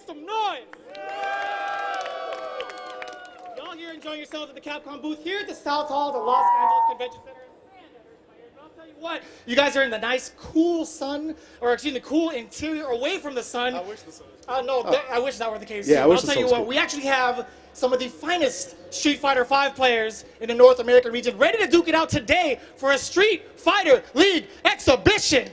some noise. Y'all here enjoying yourselves at the Capcom booth here at the South Hall of the Los Angeles Convention Center. I'll tell you what, you guys are in the nice, cool sun, or excuse me, cool interior away from the sun. I wish the sun was No, I wish that were the case. Yeah, too. I wish I'll the tell you sun was what, cool. we actually have some of the finest Street Fighter V players in the North American region ready to duke it out today for a Street Fighter League exhibition.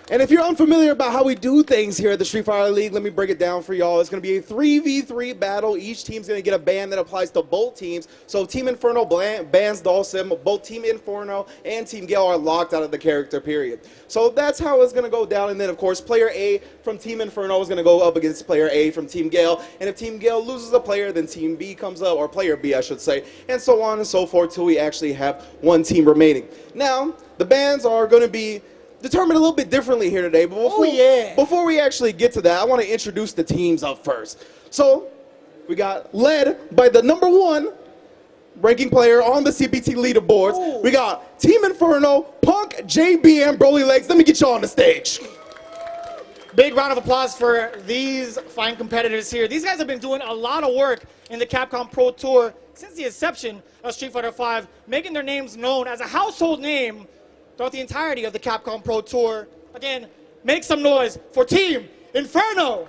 And if you're unfamiliar about how we do things here at the Street Fighter League, let me break it down for y'all. It's going to be a 3v3 battle. Each team's going to get a ban that applies to both teams. So Team Inferno bans Dawson. Both Team Inferno and Team Gale are locked out of the character period. So that's how it's going to go down. And then, of course, player A from Team Inferno is going to go up against player A from Team Gale. And if Team Gale loses a player, then Team B comes up, or player B, I should say, and so on and so forth till we actually have one team remaining. Now, the bans are going to be determined a little bit differently here today, but before we actually get to that, I want to introduce the teams up first. So, we got led by the #1 ranking player on the CPT leaderboards. Ooh. We got Team Inferno, Punk, JB, and BrolyLegs. Let me get y'all on the stage. Big round of applause for these fine competitors here. These guys have been doing a lot of work in the Capcom Pro Tour since the inception of Street Fighter V, making their names known as a household name throughout the entirety of the Capcom Pro Tour. Again, make some noise for Team Inferno.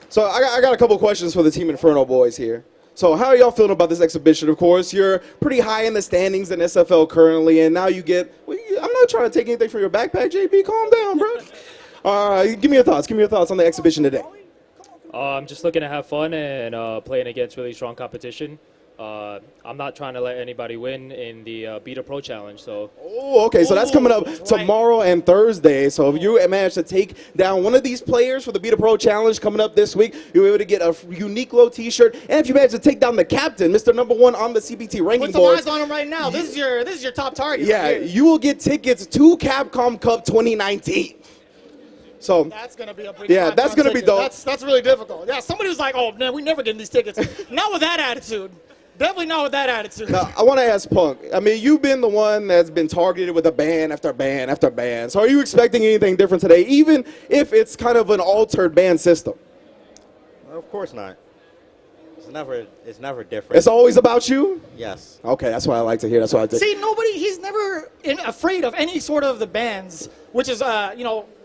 So I got a couple questions for the Team Inferno boys here. So how are y'all feeling about this exhibition? Of course, you're pretty high in the standings in SFL currently, and now you get, I'm not trying to take anything from your backpack, JB, calm down, bro. Give me your thoughts. Give me your thoughts on the exhibition today. I'm just looking to have fun and playing against really strong competition. I'm not trying to let anybody win in the Beta Pro Challenge, so. Oh, okay, so that's coming up tomorrow and Thursday. So if you manage to take down one of these players for the Beta Pro Challenge coming up this week, you'll be able to get a unique low t-shirt. And if you manage to take down the captain, Mr. #1 on the CPT ranking Put some board. eyes on him right now. This is your top target. Yeah, right here. you will get tickets to Capcom Cup 2019. So That's gonna be a big that's gonna be dope. That's really difficult. Yeah, somebody was like, "Oh man, we never getting these tickets." Not with that attitude. Definitely not with that attitude. Now, I want to ask Punk. I mean, you've been the one that's been targeted with a ban after ban after ban. So are you expecting anything different today, even if it's kind of an altered ban system? Well, of course not. It's never different. It's always about you? Yes. Okay, that's what I like to hear. That's what I think. See, he's never afraid of any sort of the bans, which is,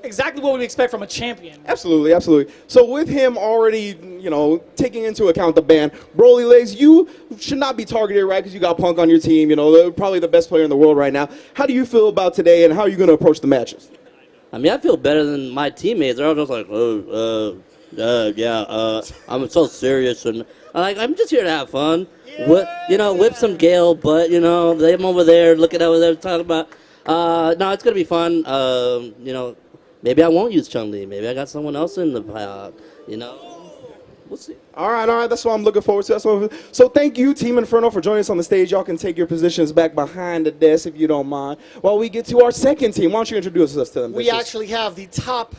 exactly what we expect from a champion. Absolutely, absolutely. So with him already, taking into account the ban, BrolyLegs, you should not be targeted, right? Because you got Punk on your team. They're probably the best player in the world right now. How do you feel about today, and how are you going to approach the matches? I mean, I feel better than my teammates. They're all just like, I'm so serious, and I'm just here to have fun. Yeah. Whip some Gale, but them over there looking over there talking about. No, it's gonna be fun. Maybe I won't use Chun-Li. Maybe I got someone else in the pile. We'll see. All right. That's what I'm looking forward to. So thank you, Team Inferno, for joining us on the stage. Y'all can take your positions back behind the desk if you don't mind. While we get to our second team, why don't you introduce us to them? We actually have the top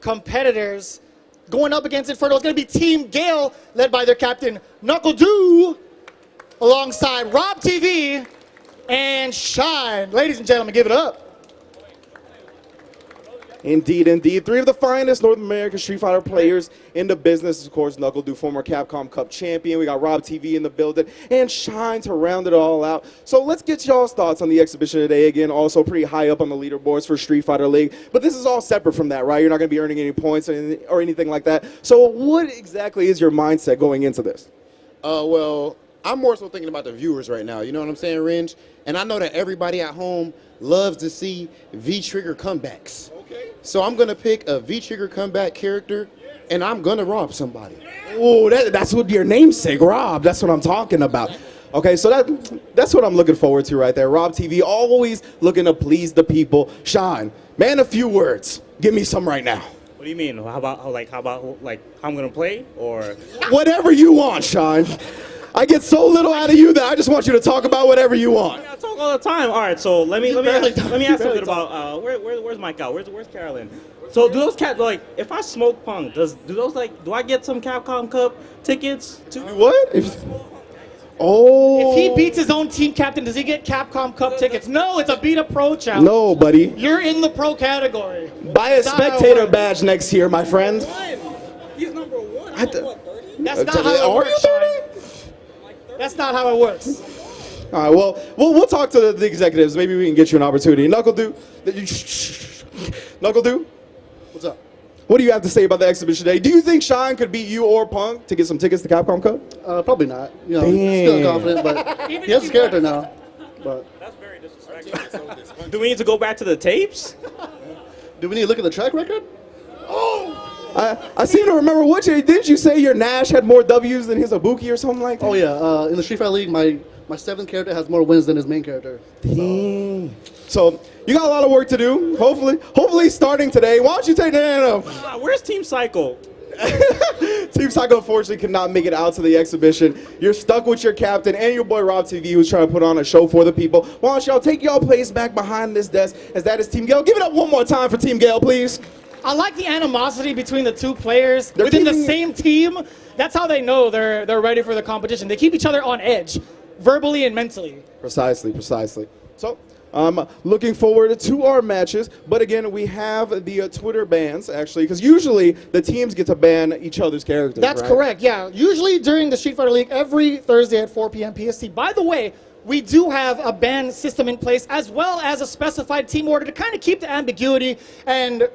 competitors going up against Inferno. It's going to be Team Gale, led by their captain, NuckleDu, alongside Rob TV and Shine. Ladies and gentlemen, give it up. Indeed, indeed. Three of the finest North American Street Fighter players in the business. Of course, NuckleDu, former Capcom Cup champion. We got Rob TV in the building, and Shine to round it all out. So let's get y'all's thoughts on the exhibition today. Again, also pretty high up on the leaderboards for Street Fighter League. But this is all separate from that, right? You're not going to be earning any points or anything like that. So what exactly is your mindset going into this? Well, I'm more so thinking about the viewers right now. You know what I'm saying, Ringe? And I know that everybody at home loves to see V-Trigger comebacks. Okay. So I'm going to pick a V-Trigger comeback character, and I'm going to rob somebody. Oh, that's what your namesake, Rob. That's what I'm talking about. Okay, so that's what I'm looking forward to right there. Rob TV, always looking to please the people. Shine, man, a few words. Give me some right now. What do you mean? How about how I'm gonna play, or whatever you want, Shine. I get so little out of you that I just want you to talk about whatever you want. I talk all the time. All right, so let me ask something about where's Mike out? Where's Carolyn? So do those if I smoke Punk, do I get some Capcom Cup tickets too? What? Oh. If he beats his own team captain, does he get Capcom Cup tickets? No, it's a beat up pro challenge. No, buddy. You're in the pro category. Buy a That's not how it spectator works. badge next year, my friend. He's number 1. I th- That's not how it Are works, you Sean. That's not how it works. All right, well, we'll talk to the executives. Maybe we can get you an opportunity. NuckleDu. NuckleDu, What's up? what do you have to say about the exhibition today? Do you think Shine could beat you or Punk to get some tickets to Capcom Cup? Probably not. You know, Damn. still confident, but he has his character now. But That's very disrespectful. Do we need to go back to the tapes? do we need to look at the track record? I seem to remember didn't you say your Nash had more W's than his Ibuki or something like that? Oh yeah, in the Street Fighter League, my 7th character has more wins than his main character. So you got a lot of work to do. Hopefully starting today. Why don't you take no. Where's Team Cycle? Team Psycho unfortunately could not make it out to the exhibition. You're stuck with your captain and your boy Rob TV, who's trying to put on a show for the people. Why don't y'all take y'all place back behind this desk, as that is Team Gale. Give it up one more time for Team Gale, please. I like the animosity between the two players They're within the keeping- same team. That's how they know they're ready for the competition. They keep each other on edge, verbally and mentally. Precisely. So, I'm looking forward to our matches, but again, we have the Twitter bans, actually, because usually the teams get to ban each other's characters, That's right? correct, yeah. Usually during the Street Fighter League, every Thursday at 4 p.m. PST. By the way, we do have a ban system in place, as well as a specified team order to kind of keep the ambiguity and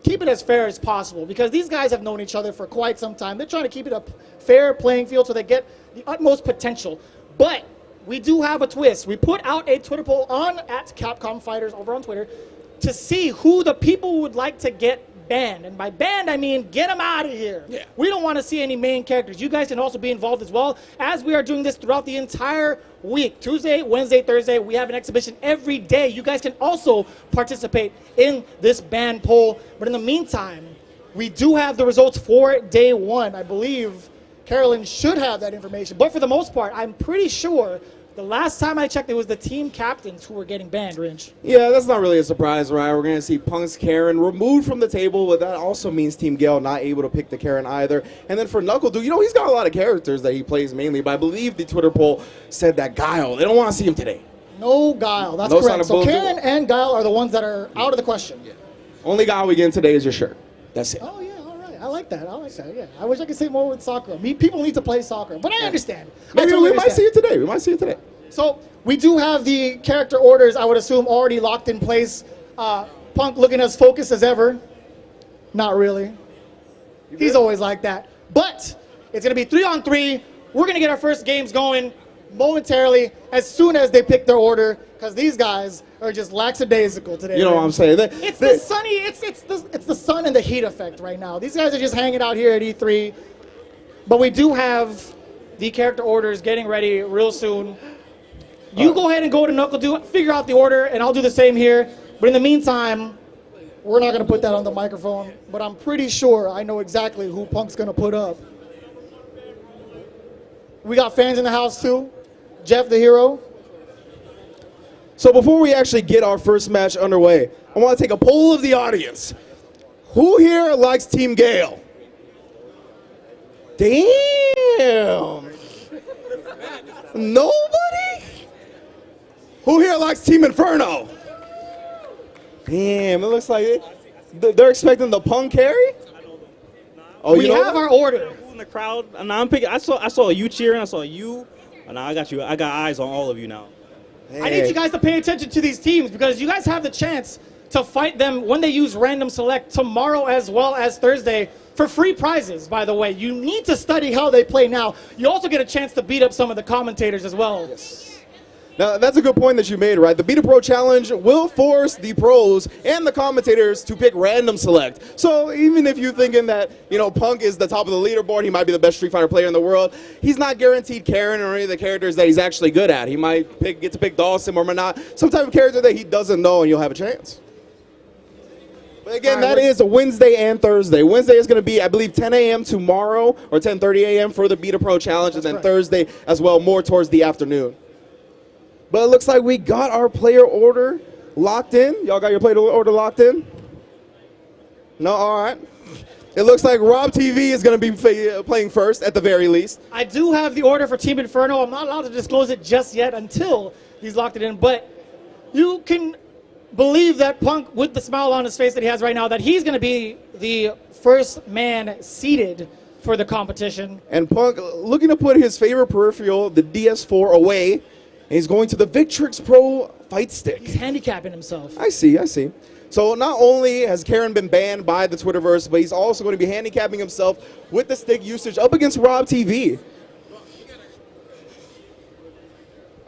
keep it as fair as possible, because these guys have known each other for quite some time. They're trying to keep it a fair playing field so they get the utmost potential. But we do have a twist. We put out a Twitter poll at Capcom Fighters over on Twitter to see who the people would like to get banned. And by banned, I mean get them out of here. Yeah. We don't want to see any main characters. You guys can also be involved as well, as we are doing this throughout the entire week. Tuesday, Wednesday, Thursday, we have an exhibition every day. You guys can also participate in this ban poll. But in the meantime, we do have the results for day 1. I believe Carolyn should have that information. But for the most part, I'm pretty sure the last time I checked, it was the team captains who were getting banned, Rinch. Yeah, that's not really a surprise, right? We're going to see Punk's Karen removed from the table, but that also means Team Gale not able to pick the Karen either. And then for NuckleDu, he's got a lot of characters that he plays mainly, but I believe the Twitter poll said that Guile, they don't want to see him today. No Guile, that's No sign correct. of So bulletin. Karen and Guile are the ones that are out of the question. Only Guile we get today is your shirt. That's it. Oh, yeah, all right. I like that, yeah. I wish I could say more with soccer. People need to play soccer, but I understand. Maybe totally we might see understand. it today. So we do have the character orders, I would assume, already locked in place. Punk looking as focused as ever. Not really. He's always like that. But it's going to be 3-on-3. We're going to get our first games going momentarily as soon as they pick their order, because these guys are just lackadaisical today. You know what I'm saying? It's the sun and the heat effect right now. These guys are just hanging out here at E3. But we do have the character orders getting ready real soon. You go ahead and go to NuckleDu, figure out the order, and I'll do the same here. But in the meantime, we're not going to put that on the microphone, but I'm pretty sure I know exactly who Punk's going to put up. We got fans in the house too. Jeff the Hero. So before we actually get our first match underway, I want to take a poll of the audience. Who here likes Team Gale? Damn. Nobody? Who here likes Team Inferno? Damn, it looks like they're expecting the Punk carry? Oh, We have our order. Who in the crowd? And I'm picking. I saw you cheering. I saw you. And now I got you. I got eyes on all of you now. I need you guys to pay attention to these teams, because you guys have the chance to fight them when they use random select tomorrow as well as Thursday for free prizes, by the way. You need to study how they play now. You also get a chance to beat up some of the commentators as well. Now, that's a good point that you made, right? The Beat a Pro Challenge will force the pros and the commentators to pick random select. So even if you're thinking that, Punk is the top of the leaderboard, he might be the best Street Fighter player in the world, he's not guaranteed Karen or any of the characters that he's actually good at. He might get to pick Dawson or not, some type of character that he doesn't know, and you'll have a chance. But again, that is a Wednesday and Thursday. Wednesday is going to be, I believe, 10 a.m. tomorrow or 10:30 a.m. for the Beat a Pro Challenge, and then Thursday as well, more towards the afternoon. But it looks like we got our player order locked in. Y'all got your player order locked in? No? All right. It looks like Rob TV is going to be playing first at the very least. I do have the order for Team Inferno. I'm not allowed to disclose it just yet until he's locked it in, but you can believe that Punk, with the smile on his face that he has right now, that he's going to be the first man seated for the competition. And Punk looking to put his favorite peripheral, the DS4, away, and he's going to the Victrix Pro Fight Stick. He's handicapping himself. I see. So not only has Karen been banned by the Twitterverse, but he's also going to be handicapping himself with the stick usage up against Rob TV.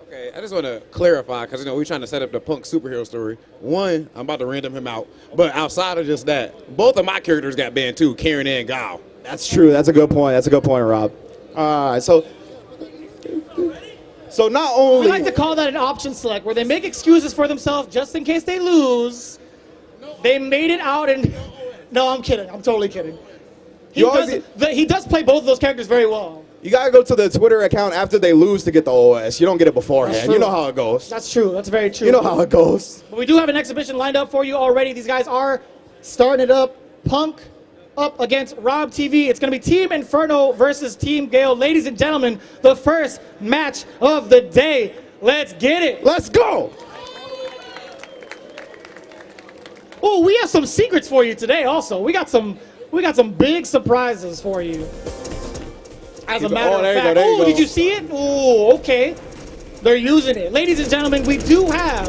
Okay, I just want to clarify, because, we're trying to set up the Punk superhero story. One, I'm about to random him out. But outside of just that, both of my characters got banned too, Karen and Gale. That's true. That's a good point. Rob. All right, so not only... We like to call that an option select, where they make excuses for themselves just in case they lose. They made it out and... No, I'm kidding. I'm totally kidding. He does play both of those characters very well. You got to go to the Twitter account after they lose to get the OS. You don't get it beforehand. You know how it goes. That's true. That's very true. You know how it goes. But we do have an exhibition lined up for you already. These guys are starting it up. Punk up against Rob TV. It's going to be Team Inferno versus Team Gale. Ladies and gentlemen, the first match of the day. Let's get it. Let's go. Oh, we have some secrets for you today also. We got some big surprises for you. As a matter of fact. Oh, did you see it? Oh, okay. They're using it. Ladies and gentlemen, we do have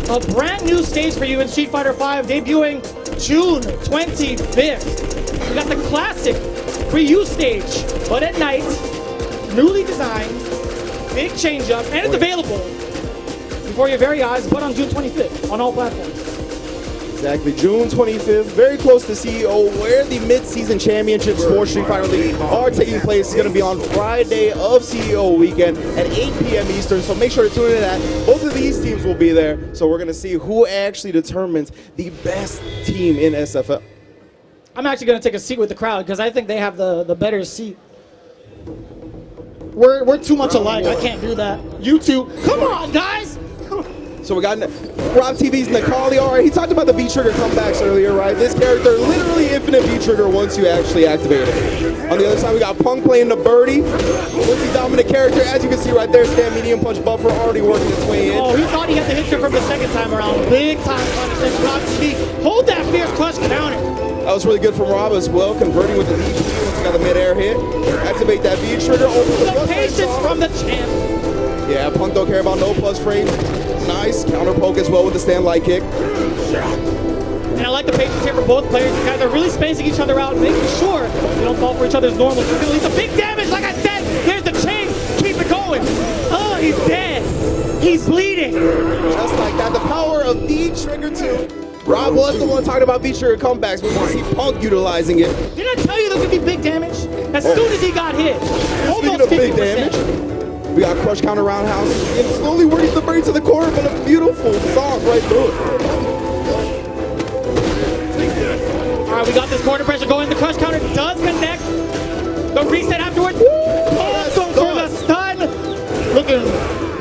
a brand new stage for you in Street Fighter V debuting June 25th. We got the classic reuse stage, but at night, newly designed, big change up, and it's available before your very eyes, but on June 25th on all platforms. Exactly, June 25th, very close to CEO, where the mid-season championships for Street Fighter League are taking place. It's going to be on Friday of CEO weekend at 8 p.m. Eastern, so make sure to tune in to that. Both of these teams will be there, so we're going to see who actually determines the best team in SFL. I'm actually going to take a seat with the crowd because I think they have the better seat. We're too much alike. I can't do that. You two, come on, guys! So we got Rob TV's NuckleDu. All right, he talked about the V-Trigger comebacks earlier, right? This character, literally infinite V-Trigger once you actually activate it. On the other side, we got Punk playing the Birdie. Multi-dominant character, as you can see right there, stand medium punch buffer already working its way in. Oh, he thought he had the hit from the second time around. Big time punish. Rob TV, hold that fierce clutch counter. That was really good from Rob as well, converting with the DP once he got the mid-air hit. Activate that V-Trigger, open the patience from the champ. Yeah, Punk don't care about no plus frames. Nice counter poke as well with the stand light kick. And I like the patience here for both players. You guys are really spacing each other out, making sure you don't fall for each other's normal. It's a big damage, like I said. There's the chain. Keep it going. Oh, he's dead. He's bleeding. Just like that, the power of V-Trigger 2. Rob was the one talking about V-Trigger comebacks, but we see Punk utilizing it. Didn't I tell you there's going to be big damage? As soon as he got hit. Speaking of big damage, we got crush counter roundhouse and slowly working the brain to the corner, but a beautiful song right through it. All right, we got this corner pressure going. The crush counter does connect. The reset afterwards. Going for the stun. Looking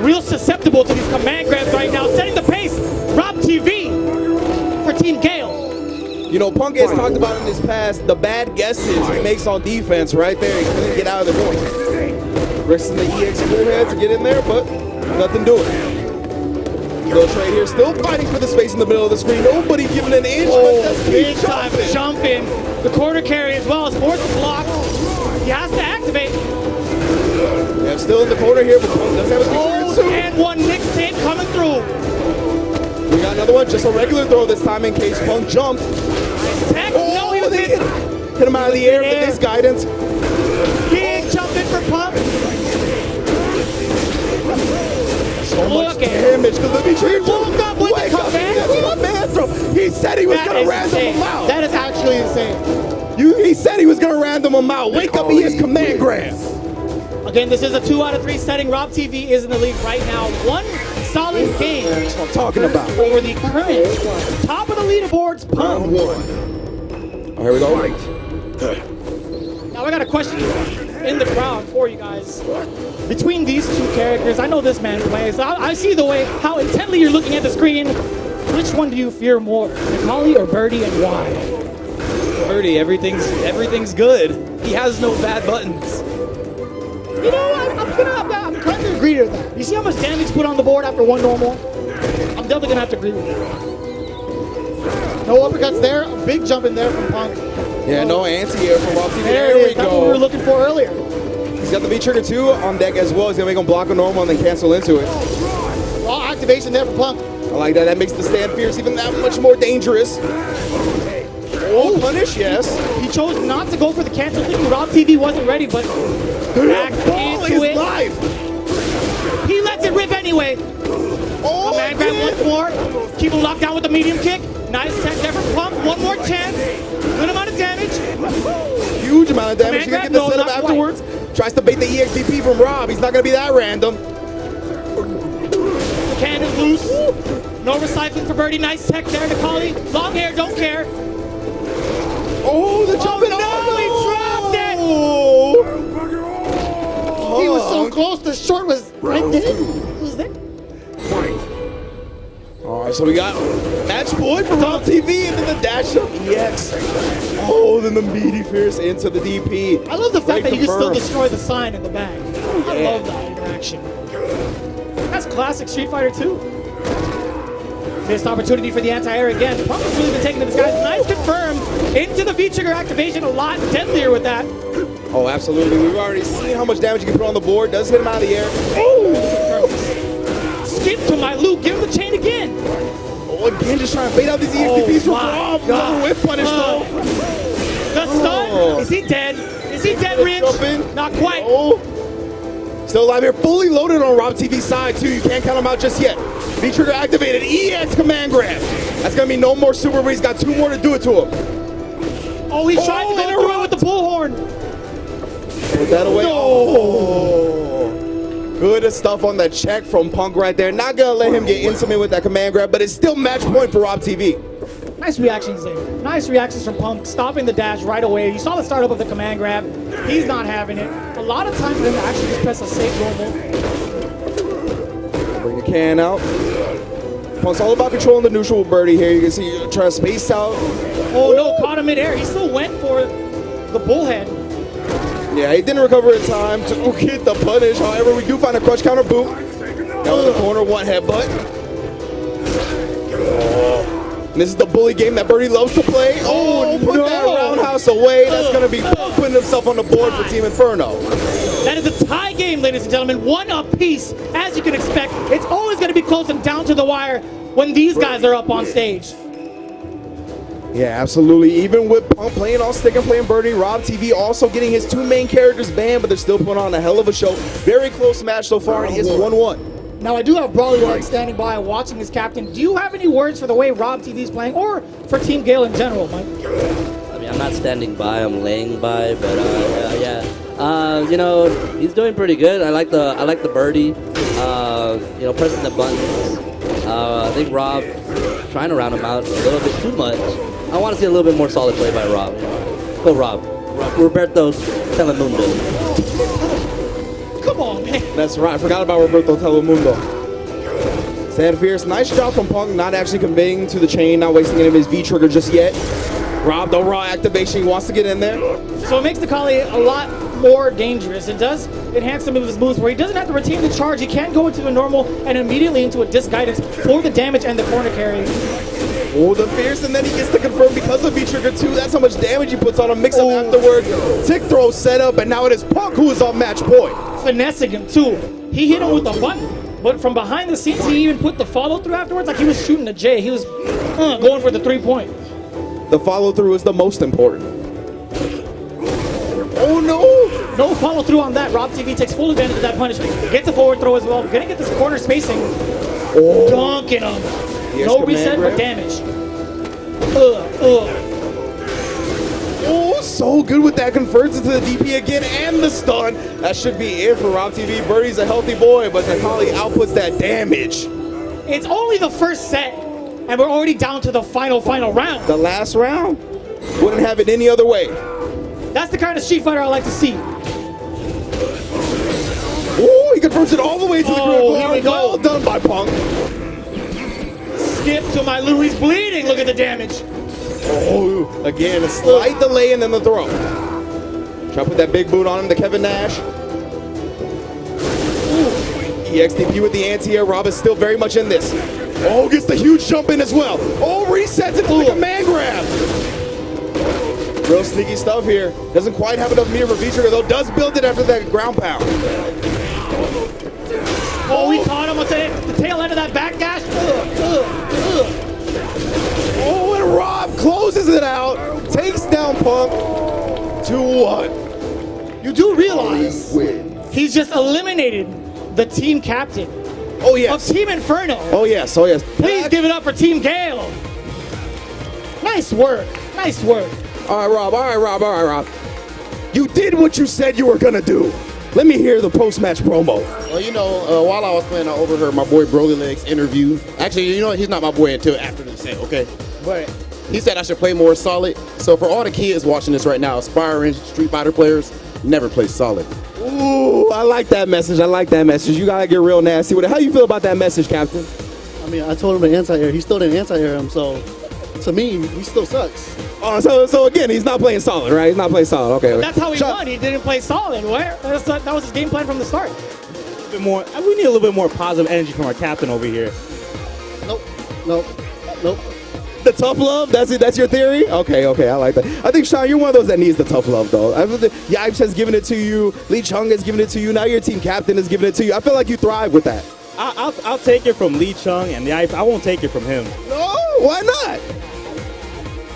real susceptible to these command grabs right now. Setting the pace. Rob TV for Team Gale. You know, Punk has talked about in his past the bad guesses he makes on defense right there. He couldn't get out of the joint. Risking the EX full head to get in there, but nothing doing. Little trade here, still fighting for the space in the middle of the screen. Nobody giving an inch, but that's big time jumping. The corner carry as well as forced to block. He has to activate. Yeah, still in the corner here, but Punk does have a and one mixed hit coming through. We got another one, just a regular throw this time in case Punk jumped. No, he was hit him out of the air with this guidance. Big jumping for Punk. So much damage because the V-Trigger woke up with the command throw. He said he was going to random him out. That is actually insane. He said he was going to random him out. Wake up, he has command grab. Again, this is a 2 out of 3 setting. Rob TV is in the league right now. One solid game. That's what I'm talking about. Over the current top of the leaderboards, Punk. Oh, here we go. Now I got a question in the crowd for you guys. Between these two characters, I know this man plays. I see the way how intently you're looking at the screen. Which one do you fear more, NuckleDu or Birdie, and why? Birdie, everything's good. He has no bad buttons. You know, I'm trying to agree with that. You see how much damage put on the board after one normal? I'm definitely gonna have to agree with that. No uppercuts there. A big jump in there from Punk. Yeah, no anti-air from Rob TV. There it is. That's what we were looking for earlier. He's got the V-trigger 2 on deck as well. He's gonna make him block a normal and then cancel into it. Raw activation there from Punk. I like that. That makes the stand fierce even that much more dangerous. Oh, punish, yes. He chose not to go for the cancel, thinking Rob TV wasn't ready, but back into it. Live. He lets it rip anyway. Oh, man, grab once more. Keep him locked down with the medium kick. Nice tech there from Punk. One more chance. Good amount of damage. Huge amount of damage. He's gonna get the No, setup not afterwards. Tries to bait the EXDP from Rob. He's not gonna be that random. The can is loose. No recycling for Birdie. Nice tech there to Collie. Long hair, don't care. Oh, the jumping no, off. he dropped it. He was so close. The short was right there. It was there. All right, so we got match point from Rob TV and then the dash up EX. Oh, then the meaty fierce into the DP. I love the fact that you can still confirmed. destroy the sign in the bag. I love that interaction. That's classic Street Fighter 2. Missed opportunity for the anti-air again. Punk has really been taking to this guy. Nice confirm into the V-trigger activation. A lot deadlier with that. Oh, absolutely. We've already seen how much damage you can put on the board. Does hit him out of the air. Oh! Skip to my loop. Give him the chain again. Oh, again, just trying to bait out these EXPs from Rob. Another whip punish, though. The stun. Is he dead? Is he dead, Rich? Not quite. Oh. Still alive here. Fully loaded on Rob TV's side, too. You can't count him out just yet. V-trigger activated. EX command grab. That's going to be no more super, but he's got 2 more to do it to him. Oh, he tried to go through it with the bullhorn. Put that away. Oh. Good stuff on the check from Punk right there. Not going to let him get intimate with that command grab, but it's still match point for Rob TV. Nice reactions there. Nice reactions from Punk, stopping the dash right away. You saw the startup of the command grab. He's not having it. A lot of time for him to actually just press a safe normal. Bring the can out. Punk's all about controlling the neutral with Birdie here. You can see trying to space out. Oh no, caught him midair. He still went for the bullhead. Yeah, he didn't recover in time to get the punish. However, we do find a crush counter boot. Down in the corner, one headbutt. And this is the bully game that Birdie loves to play. Oh, put that roundhouse away. That's going to be putting himself on the board for Team Inferno. That is a tie game, ladies and gentlemen. One apiece, as you can expect. It's always going to be close and down to the wire when these guys are up on stage. Yeah, absolutely. Even with Punk playing on stick and playing Birdie, Rob TV also getting his 2 main characters banned, but they're still putting on a hell of a show. Very close match so far, and it's 1-1. Now, I do have BrolyLegs standing by watching his captain. Do you have any words for the way Rob TV is playing, or for Team Gale in general, Mike? I mean, I'm not standing by, I'm laying by, but yeah. You know, he's doing pretty good. I like the Birdie, you know, pressing the buttons. I think Rob trying to round him out a little bit too much. I want to see a little bit more solid play by Rob. Go Rob. Roberto Telemundo. Come on, man. That's right. I forgot about Roberto Telemundo. Stand fierce. Nice job from Punk, not actually conveying to the chain, not wasting any of his V-trigger just yet. Rob, the raw activation. He wants to get in there. So it makes the Kali a lot more dangerous. It does enhance some of his moves where he doesn't have to retain the charge. He can go into a normal and immediately into a disc guidance for the damage and the corner carry. Oh, the fierce, and then he gets to confirm because of V-trigger 2. That's how much damage he puts on him. Mix up afterwards. Tick throw set up, and now it is Punk who is on match point. Finessing him too. He hit him with the button, but from behind the scenes, he even put the follow through afterwards like he was shooting a J. He was going for the 3-point. The follow through is the most important. Oh no! No follow through on that. Rob TV takes full advantage of that punish. Gets a forward throw as well. Gonna get this corner spacing. Oh. Dunking him. Yes, No reset, grab. but damage. Oh, so good with that. Converts into the DP again and the stun. That should be it for Rob TV. Birdie's a healthy boy, but Nakali outputs that damage. It's only the first set, and we're already down to the final round. The last round? Wouldn't have it any other way. That's the kind of Street Fighter I like to see. Oh, he converts it all the way to the critical. Here we go. Well done by Punk. Skip to my Lou. He's bleeding. Look at the damage. Oh, again, a slight delay and then the throw. Try to put that big boot on him to Kevin Nash. EXTP with the anti-air. Rob is still very much in this. Oh, gets the huge jump in as well. Oh, resets it to the command grab. Real sneaky stuff here. Doesn't quite have enough meter for V-trigger, though. Does build it after that ground pound. Oh, we caught him with the tail end of that backdash. Oh, and Rob closes it out. Takes down Punk. 2-1. You do realize he's just eliminated the team captain Oh, yes. of Team Inferno. Oh, yes. Oh, yes. Please give it up for Team Gale. Nice work. Nice work. All right, Rob. All right, Rob. All right, Rob. You did what you said you were going to do. Let me hear the post-match promo. Well, you know, while I was playing, I overheard my boy BrolyLegs interview. Actually, you know what? He's not my boy until after the set, okay? But he said I should play more solid. So for all the kids watching this right now, aspiring Street Fighter players, never play solid. Ooh, I like that message. I like that message. You got to get real nasty with it. How you feel about that message, Captain? I mean, I told him to anti-air. He still didn't anti-air him, so to me, he still sucks. So again, he's not playing solid, right? He's not playing solid. Okay. That's how he won. He didn't play solid. That was his game plan from the start. We need a little bit more positive energy from our captain over here. Nope. The tough love? That's it? That's your theory? Okay, I like that. I think, Sean, you're one of those that needs the tough love, though. Yipes has given it to you. Lee Chung has given it to you. Now your team captain has given it to you. I feel like you thrive with that. I'll take it from Lee Chung and the Yipes. I won't take it from him. No, why not?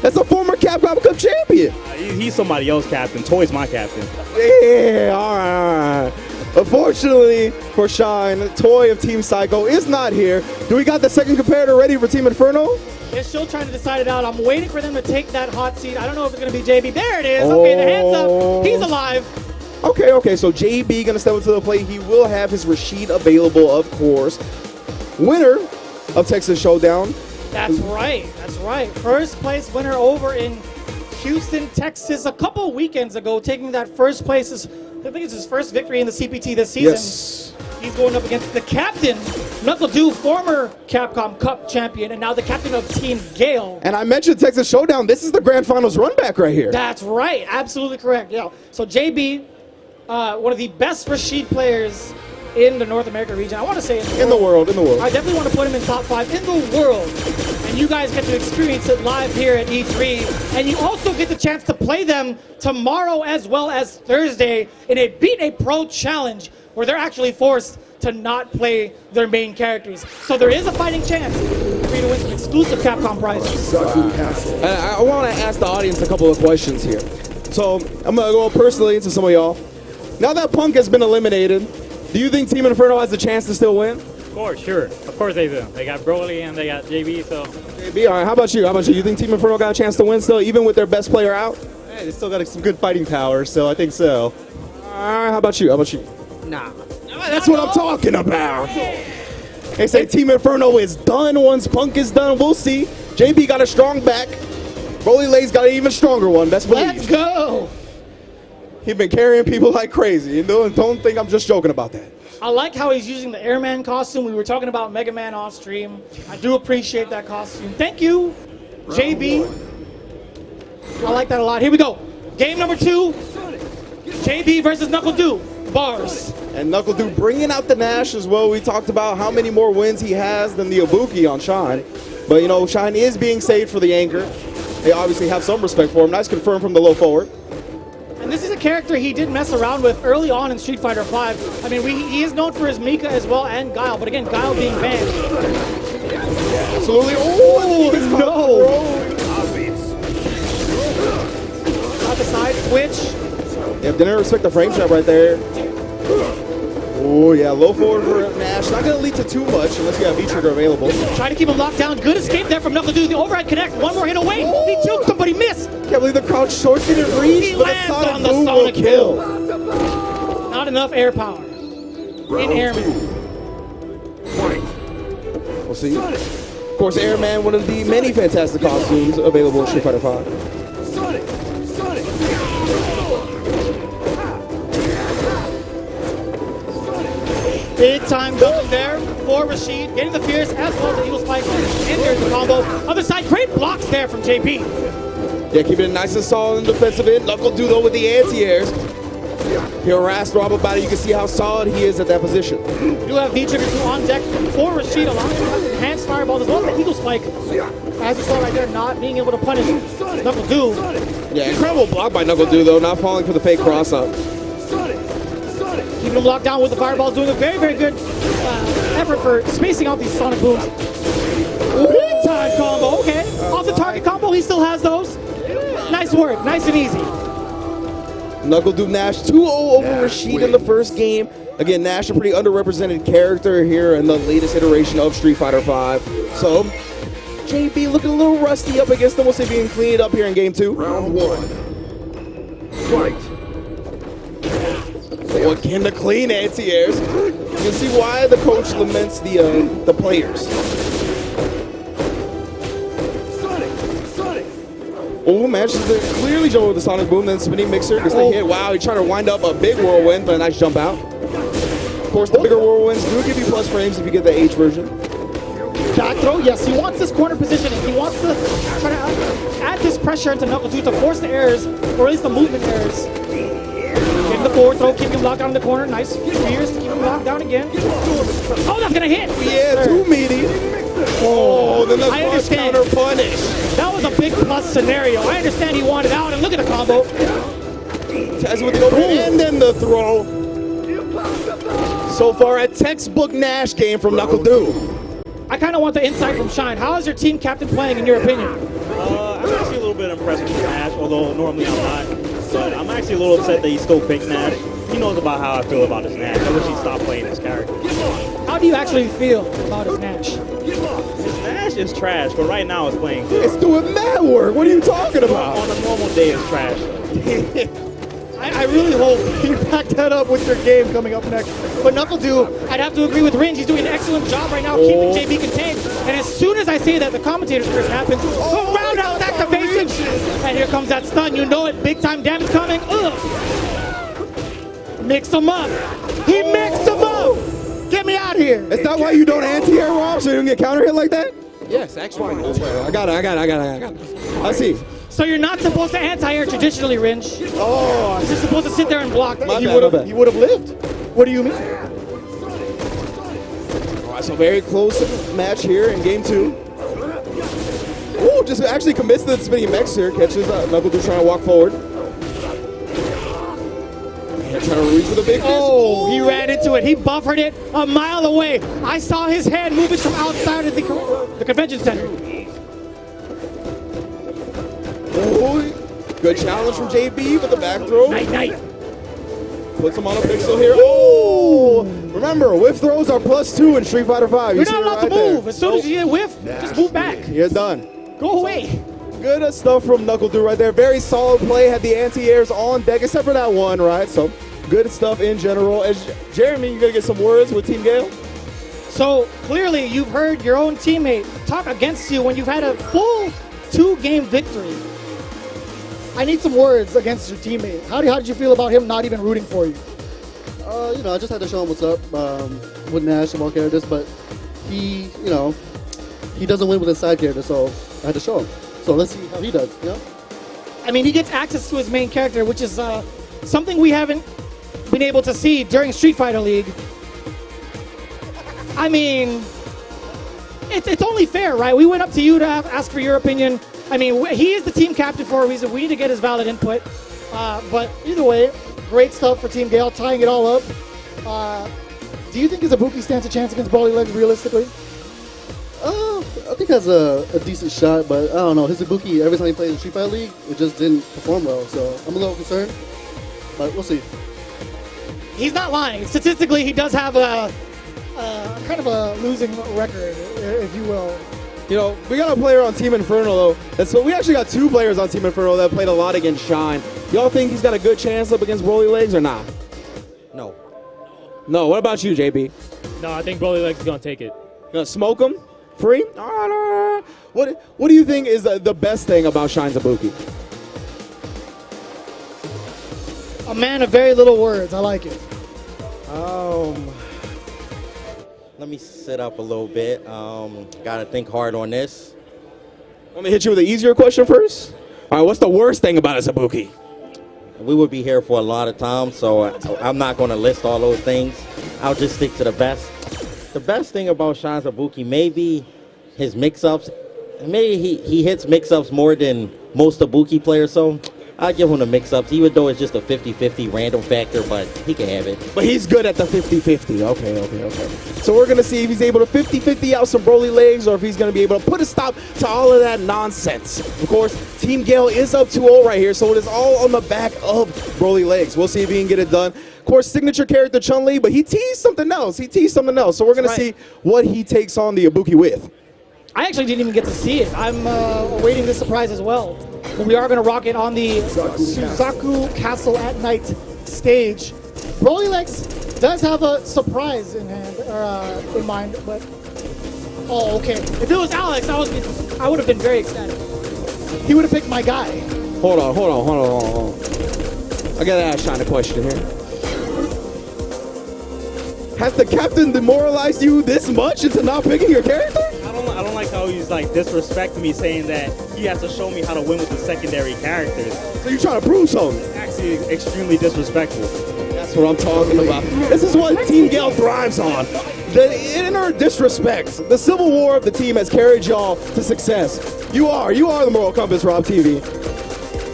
That's a former CAPCOM Cup champion. He's somebody else's captain. Toy's my captain. Yeah, all right. Unfortunately for Sean, Toy of Team Psycho is not here. Do we got the second comparator ready for Team Inferno? They're still trying to decide it out. I'm waiting for them to take that hot seat. I don't know if it's going to be JB. There it is. Okay, the hands up. He's alive. Okay, so JB gonna step into the plate. He will have his Rashid available, of course. Winner of Texas Showdown. That's right. First place winner over in Houston, Texas, a couple weekends ago, taking that first place. I think it's his first victory in the CPT this season. Yes. He's going up against the captain, NuckleDu, former Capcom Cup champion, and now the captain of Team Gale. And I mentioned Texas Showdown. This is the Grand Finals run back right here. That's right. Absolutely correct. Yeah. So JB, one of the best Rashid players in the North America region. I want to say in the world. I definitely want to put him in top 5 in the world. And you guys get to experience it live here at E3. And you also get the chance to play them tomorrow as well as Thursday in a Beat a Pro challenge where they're actually forced to not play their main characters. So there is a fighting chance for you to win some exclusive Capcom prizes. I want to ask the audience a couple of questions here. So I'm going to go personally to some of y'all. Now that Punk has been eliminated, do you think Team Inferno has a chance to still win? Of course, sure. Of course they do. They got Broly and they got JB, so. JB, all right, how about you? You think Team Inferno got a chance to win still, even with their best player out? Hey, they still got some good fighting power, so I think so. All right, how about you? Nah. That's what I'm talking about. They say Team Inferno is done once Punk is done. We'll see. JB got a strong back. BrolyLegs got an even stronger one. Best believe. Let's go. He's been carrying people like crazy. You know, don't think I'm just joking about that. I like how he's using the Airman costume. We were talking about Mega Man off stream. I do appreciate that costume. Thank you, JB. I like that a lot. Here we go. Game number 2. JB versus NuckleDu. Bars. And NuckleDu bringing out the Nash as well. We talked about how many more wins he has than the Ibuki on Shine. But, you know, Shine is being saved for the anchor. They obviously have some respect for him. Nice confirm from the low forward. And this is a character he did mess around with early on in Street Fighter V. I mean, he is known for his Mika as well and Gale, but again, Gale being banned. Absolutely. Oh, no. Got the side switch. Yeah, didn't respect the frame trap right there. Oh, yeah, low forward for Nash. Not going to lead to too much unless you have V-trigger available. Trying to keep him locked down. Good escape there from NuckleDu. The overhead connect. One more hit away. Oh. He choked him, but he missed. Can't believe the crouch short didn't reach, He but a lands sonic on the boom will sonic kill. Not enough air power. In Airman. We'll see. Of course, Airman, one of the many fantastic costumes available in Street Fighter V. Big time double there for Rashid, getting the Fierce as well as the Eagle Spike, and there's the combo. Other side, great blocks there from JP. Yeah, keeping it nice and solid in the defensive end. NuckleDu though with the anti-airs. He harassed Rob about it. You can see how solid he is at that position. You have V-Trigger 2 on deck for Rashid, allowing him to have enhanced fireballs as well as the Eagle Spike. As you saw right there, not being able to punish NuckleDu. Yeah, incredible block by NuckleDu though, not falling for the fake cross-up. Keeping him locked down with the fireballs, doing a very, very good effort for spacing out these sonic booms. Big time combo, okay. Off the target combo, he still has those. Nice work, nice and easy. NuckleDu Nash 2-0 over Rashid in the first game. Again, Nash a pretty underrepresented character here in the latest iteration of Street Fighter V. So, JB looking a little rusty up against them. We'll see if he can clean it up here in game 2. Round 1. Fight. So again, the clean anti-airs. You can see why the coach laments the players. Oh, matches it clearly jumping with the Sonic Boom, then spinning mixer, gets the hit. Wow, he's trying to wind up a big whirlwind, but a nice jump out. Of course, the bigger whirlwinds do give you plus frames if you get the H version. Back throw, yes, he wants this corner positioning. He wants to try to add this pressure into NuckleDu to force the errors, or at least the movement errors. Getting the forward throw, keeping him locked down in the corner. Nice fears to keep him locked down again. Oh, that's gonna hit! Yeah, too meaty. Oh, then the plus counter punish. That was a big plus scenario. I understand he wanted out, and look at the combo. Taz with the overhand and then the throw. So far, a textbook Nash game from NuckleDu. I kind of want the insight from Shine. How is your team captain playing, in your opinion? I'm actually a little bit impressed with Nash, although normally I'm not. But I'm actually a little upset that he still picked Nash. He knows about how I feel about his Nash. I wish he'd stop playing his character. How do you actually feel about his Nash? His Nash is trash, but right now it's playing good. It's doing mad work. What are you talking about? On a normal day, it's trash. I really hope you back that up with your game coming up next. But NuckleDu, I'd have to agree with Ringe. He's doing an excellent job right now keeping JB contained. And as soon as I say that, the commentator's curse happens. The roundhouse activation! And here comes that stun. You know it. Big time damage coming. Ugh. Mix him up. He mixed him up. Get me out of here. Is that why you don't anti-air, Rob, so you don't get counter hit like that? Yes, actually. I got it. I see. So you're not supposed to anti-air traditionally, Ringe. Oh, you're just supposed to sit there and block. He would have lived. What do you mean? All right, so very close match here in game 2. Ooh, just actually commits to the spinning mixer, catches NuckleDu trying to walk forward. And trying to reach for the big fist. Oh, he ran into it. He buffered it a mile away. I saw his hand moving from outside of the convention center. Oh, good challenge from JB with the back throw. Night. Puts him on a pixel here. Oh! Remember, whiff throws are +2 in Street Fighter V. You're not allowed to move. As soon as you get whiff, just move back. You're done. Go away. Good stuff from NuckleDu right there. Very solid play. Had the anti-airs on deck, except for that one, right? So, good stuff in general. As Jeremy, you gonna get some words with Team Gale? So, clearly, you've heard your own teammate talk against you when you've had a full 2-game victory. I need some words against your teammate. How did you feel about him not even rooting for you? I just had to show him what's up with Nash and all characters, but he doesn't win with his side character, so I had to show him. So let's see how he does, I mean, he gets access to his main character, which is something we haven't been able to see during Street Fighter League. I mean, it's only fair, right? We went up to you to ask for your opinion. I mean, he is the team captain for a reason. We need to get his valid input. But either way, great stuff for Team Gale, tying it all up. Do you think Izubuki stands a chance against BrolyLegs realistically? I think he has a decent shot, but I don't know. Izubuki, every time he plays in Street Fighter League, it just didn't perform well. So I'm a little concerned, but we'll see. He's not lying. Statistically, he does have a kind of a losing record, if you will. You know, we got a player on Team Inferno, though. We actually got 2 players on Team Inferno that played a lot against Shine. Y'all think he's got a good chance up against BrolyLegs or not? No. No. What about you, JB? No, I think BrolyLegs is going to take it. Gonna smoke him? Free? What do you think is the best thing about Shine Izubuki? A man of very little words. I like it. Let me sit up a little bit. Gotta think hard on this. Want me to hit you with an easier question first? All right, what's the worst thing about a Sabuki? We would be here for a lot of time, so I'm not going to list all those things. I'll just stick to the best. The best thing about Shine Sabuki, maybe his mix-ups. Maybe he hits mix-ups more than most Sabuki players, so I'll give him the mix-ups, even though it's just a 50-50 random factor, but he can have it. But he's good at the 50-50. Okay. So we're going to see if he's able to 50-50 out some BrolyLegs or if he's going to be able to put a stop to all of that nonsense. Of course, Team Gale is up 2-0 right here, so it is all on the back of BrolyLegs. We'll see if he can get it done. Of course, signature character Chun-Li, but he teased something else. So we're going to see what he takes on the Ibuki with. I actually didn't even get to see it. I'm awaiting this surprise as well. But we are going to rock it on the Suzaku Castle at Night stage. BrolyLegs does have a surprise in mind, but okay. If it was Alex, I would have been very ecstatic. He would have picked my guy. Hold on. I gotta ask Shine a question here. Has the captain demoralized you this much into not picking your character? I don't like how he's like disrespecting me, saying that he has to show me how to win with the secondary characters. So you're trying to prove something? Actually, extremely disrespectful. That's what I'm talking about. This is what Team Gale thrives on. The inner disrespect. The civil war of the team has carried y'all to success. You are the moral compass, Rob TV.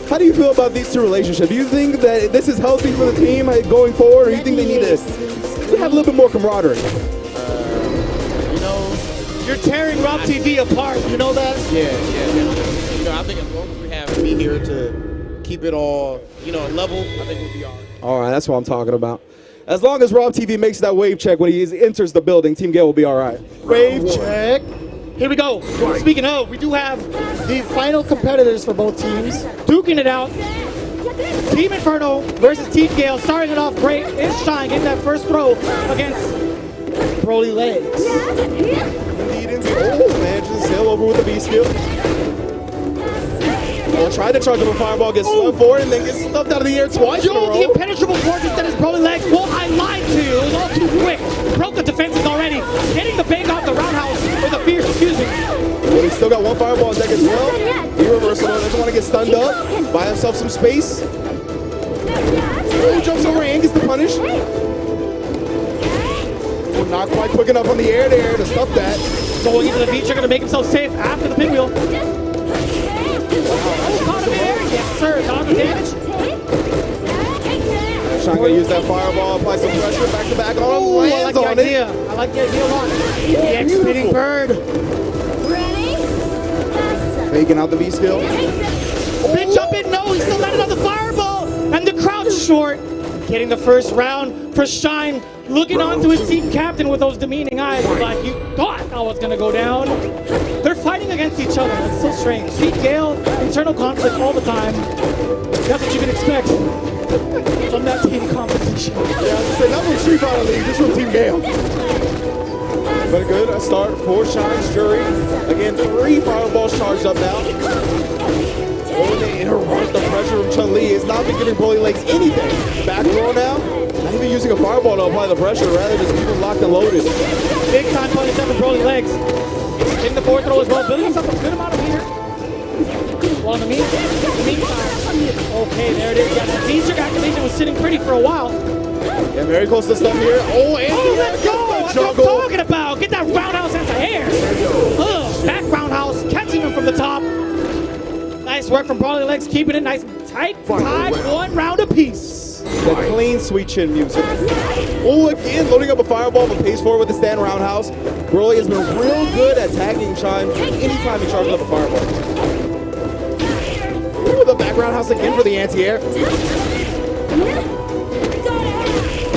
How do you feel about these two relationships? Do you think that this is healthy for the team going forward, or do you think they need to have a little bit more camaraderie? You're tearing Rob TV apart. You know that? Yeah. I think as long as we have me here to keep it all, level, I think we'll be all right. All right, that's what I'm talking about. As long as Rob TV makes that wave check when he enters the building, Team Gale will be all right. Wave check. Here we go. Speaking of, we do have the final competitors for both teams duking it out. Team Inferno versus Team Gale. Starting it off great is Shine getting that first throw against BrolyLegs. Oh, man, just sail over with the B skill. Tried to charge up a fireball, gets swept forward, and then gets stuffed out of the air twice in a row. The impenetrable fortress that is BrolyLegs. Well, I lied to you. It was all too quick. Broke the defenses already. Hitting the bank off the roundhouse with a fierce, Well, he's still got one fireball in deck as well. He reversal, doesn't want to get stunned up. Buy himself some space. Oh, jumps over and gets the punish. Not quite quick enough on the air there to stop that. Going into the V trigger to make himself safe after the pinwheel. Caught him in air. Yes, sir. Not the damage. Shine gonna use that fireball, apply some pressure back to back on. Oh, I like the idea. I like the idea a lot. The X-spinning bird. Faking out the V skill. Big jump in. No, he still landed on the fireball. And the crouch short. Getting the first round for Shine. Looking onto his team captain with those demeaning eyes. Like, you thought I was going to go down. They're fighting against each other. That's so strange. See, Gale, internal conflict all the time. That's what you can expect from that team composition. Yeah, not from Street Fighter League, just from Team Gale. But good, a start for Shine's Jury. Again, 3 fireballs charged up now. Oh, they interrupt the pressure from Chun-Li. It's not been giving BrolyLegs anything. Back row now. Not even using a fireball to apply the pressure, rather just keep them locked and loaded. Big time punish up for BrolyLegs. Hitting the forward throw as well, building himself a good amount of meter. Well, in the meantime, okay, there it is. Yeah, that V-trigger activation was sitting pretty for a while. Yeah, very close to stuff here. Oh, and let's go! That's what I'm talking about. Get that roundhouse out the air. Back roundhouse, catching him from the top. Nice work from BrolyLegs, keeping it nice and tight. Tied 1 round apiece. The clean, sweet chin music. Oh, again, loading up a fireball, but pays forward with the stand roundhouse. Broly has been real good at tagging Shine anytime he charges up a fireball. Ooh, the back roundhouse again for the anti-air.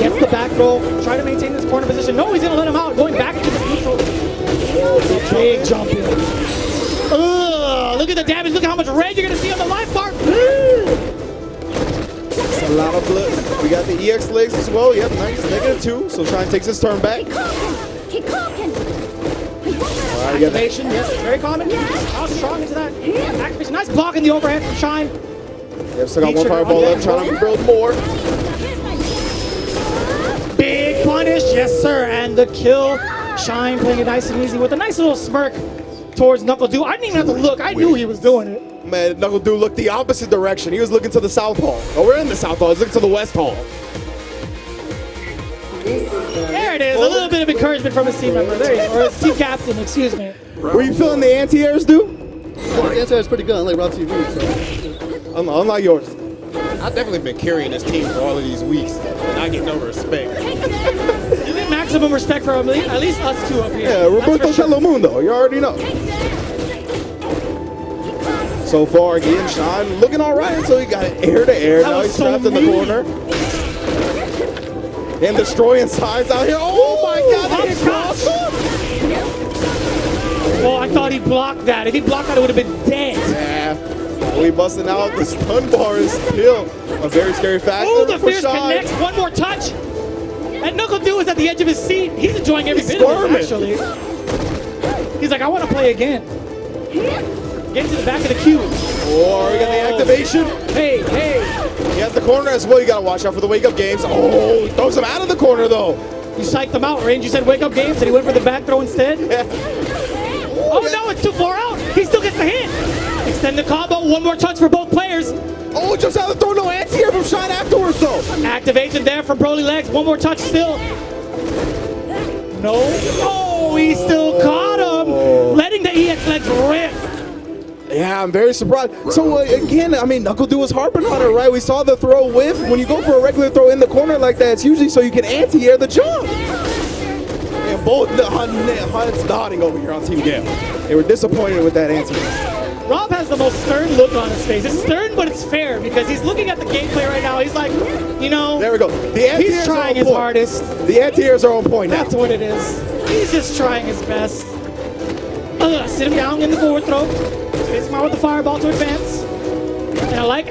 Gets the back roll, try to maintain this corner position. No, he's going to let him out, going back into the neutral. Big jump in. Look at the damage. Look at how much red you're going to see on the life bar. That's a lot of blood. We got the EX legs as well. Yep, nice. -2. So Shine takes his turn back. Activation, yes, very common. How strong is that? Activation, nice block in the overhead from Shine. Yep, still got one fireball left, trying to build more. Big punish, yes sir, and the kill. Shine playing it nice and easy with a nice little smirk towards NuckleDu. I didn't even have to look. I knew he was doing it. Man, NuckleDu looked the opposite direction. He was looking to the south hall. Oh, we're in the south hall. He's looking to the west hall. There it is. A little bit of encouragement from his team member. There you go. Or his team captain, excuse me. Were you feeling the anti-airs, dude? The anti-air is pretty good, unlike Rob TV. So. Unlike yours. I've definitely been carrying this team for all of these weeks, and I get no respect. You get maximum respect for at least us two up here. Yeah, Roberto Telemundo. You already know. So far, again, Shine looking all right until he got it air to air. Now he's trapped in the corner. And destroying signs out here. Oh my God, they hit cross. Oh, I thought he blocked that. If he blocked that, it would have been dead. Yeah. We busting out. The stun bar is still a very scary factor. Oh, the for Fierce Shine. connects. One more touch. And NuckleDu is at the edge of his seat. He's enjoying every bit of it, actually. He's like, I want to play again. Get to the back of the cube. Oh, we got the activation. Hey. He has the corner as well. You got to watch out for the wake-up games. Oh, he throws him out of the corner, though. You psyched him out, Range. You said wake-up games, and he went for the back throw instead. Yeah. Oh, no, it's too far out. He still gets the hit. Extend the combo. One more touch for both players. Oh, jumps out of the throw. No anti-air from Shine afterwards, though. Activation there from BrolyLegs. One more touch still. No. Oh, he still caught him. Letting the EX legs rip. Yeah, I'm very surprised. So, again, I mean, NuckleDu was harping on it, right? We saw the throw whiff. When you go for a regular throw in the corner like that, it's usually so you can anti-air the jump. And both the Hunt's nodding over here on Team Gale. They were disappointed with that anti-air. Rob has the most stern look on his face. It's stern, but it's fair because he's looking at the gameplay right now. He's like, you know, there we go. The anti-airs he's trying his hardest. The anti-airs are on point now. That's what it is. He's just trying his best. Sit him down in the forward throw. Space him out with the fireball to advance. And I like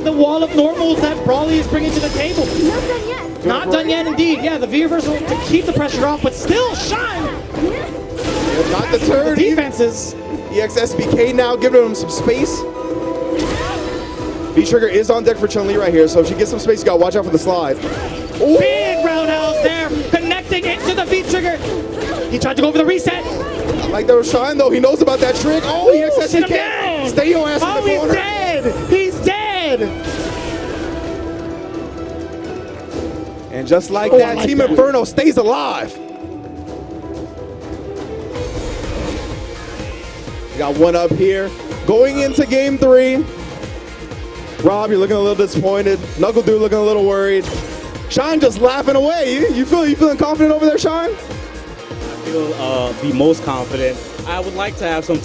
the wall of normals that Broly is bringing to the table. Not done yet. Not done yet, indeed. Yeah, the V reversal to keep the pressure off, but still Shine. Not the turn. The defenses. EXSBK now giving him some space. V-Trigger is on deck for Chun-Li right here, so if she gets some space, you gotta watch out for the slide. Ooh. Big roundhouse there, connecting into the V-Trigger. He tried to go for the reset. Like there was Shine, though. He knows about that trick. Oh, EXSBK. Stay your ass in the corner. He's dead. He's dead. And just like that, Team Inferno stays alive. We got one up here. Going into game 3. Rob, you're looking a little disappointed. NuckleDu looking a little worried. Shine just laughing away. You feeling confident over there, Shine? I feel the most confident. I would like to have some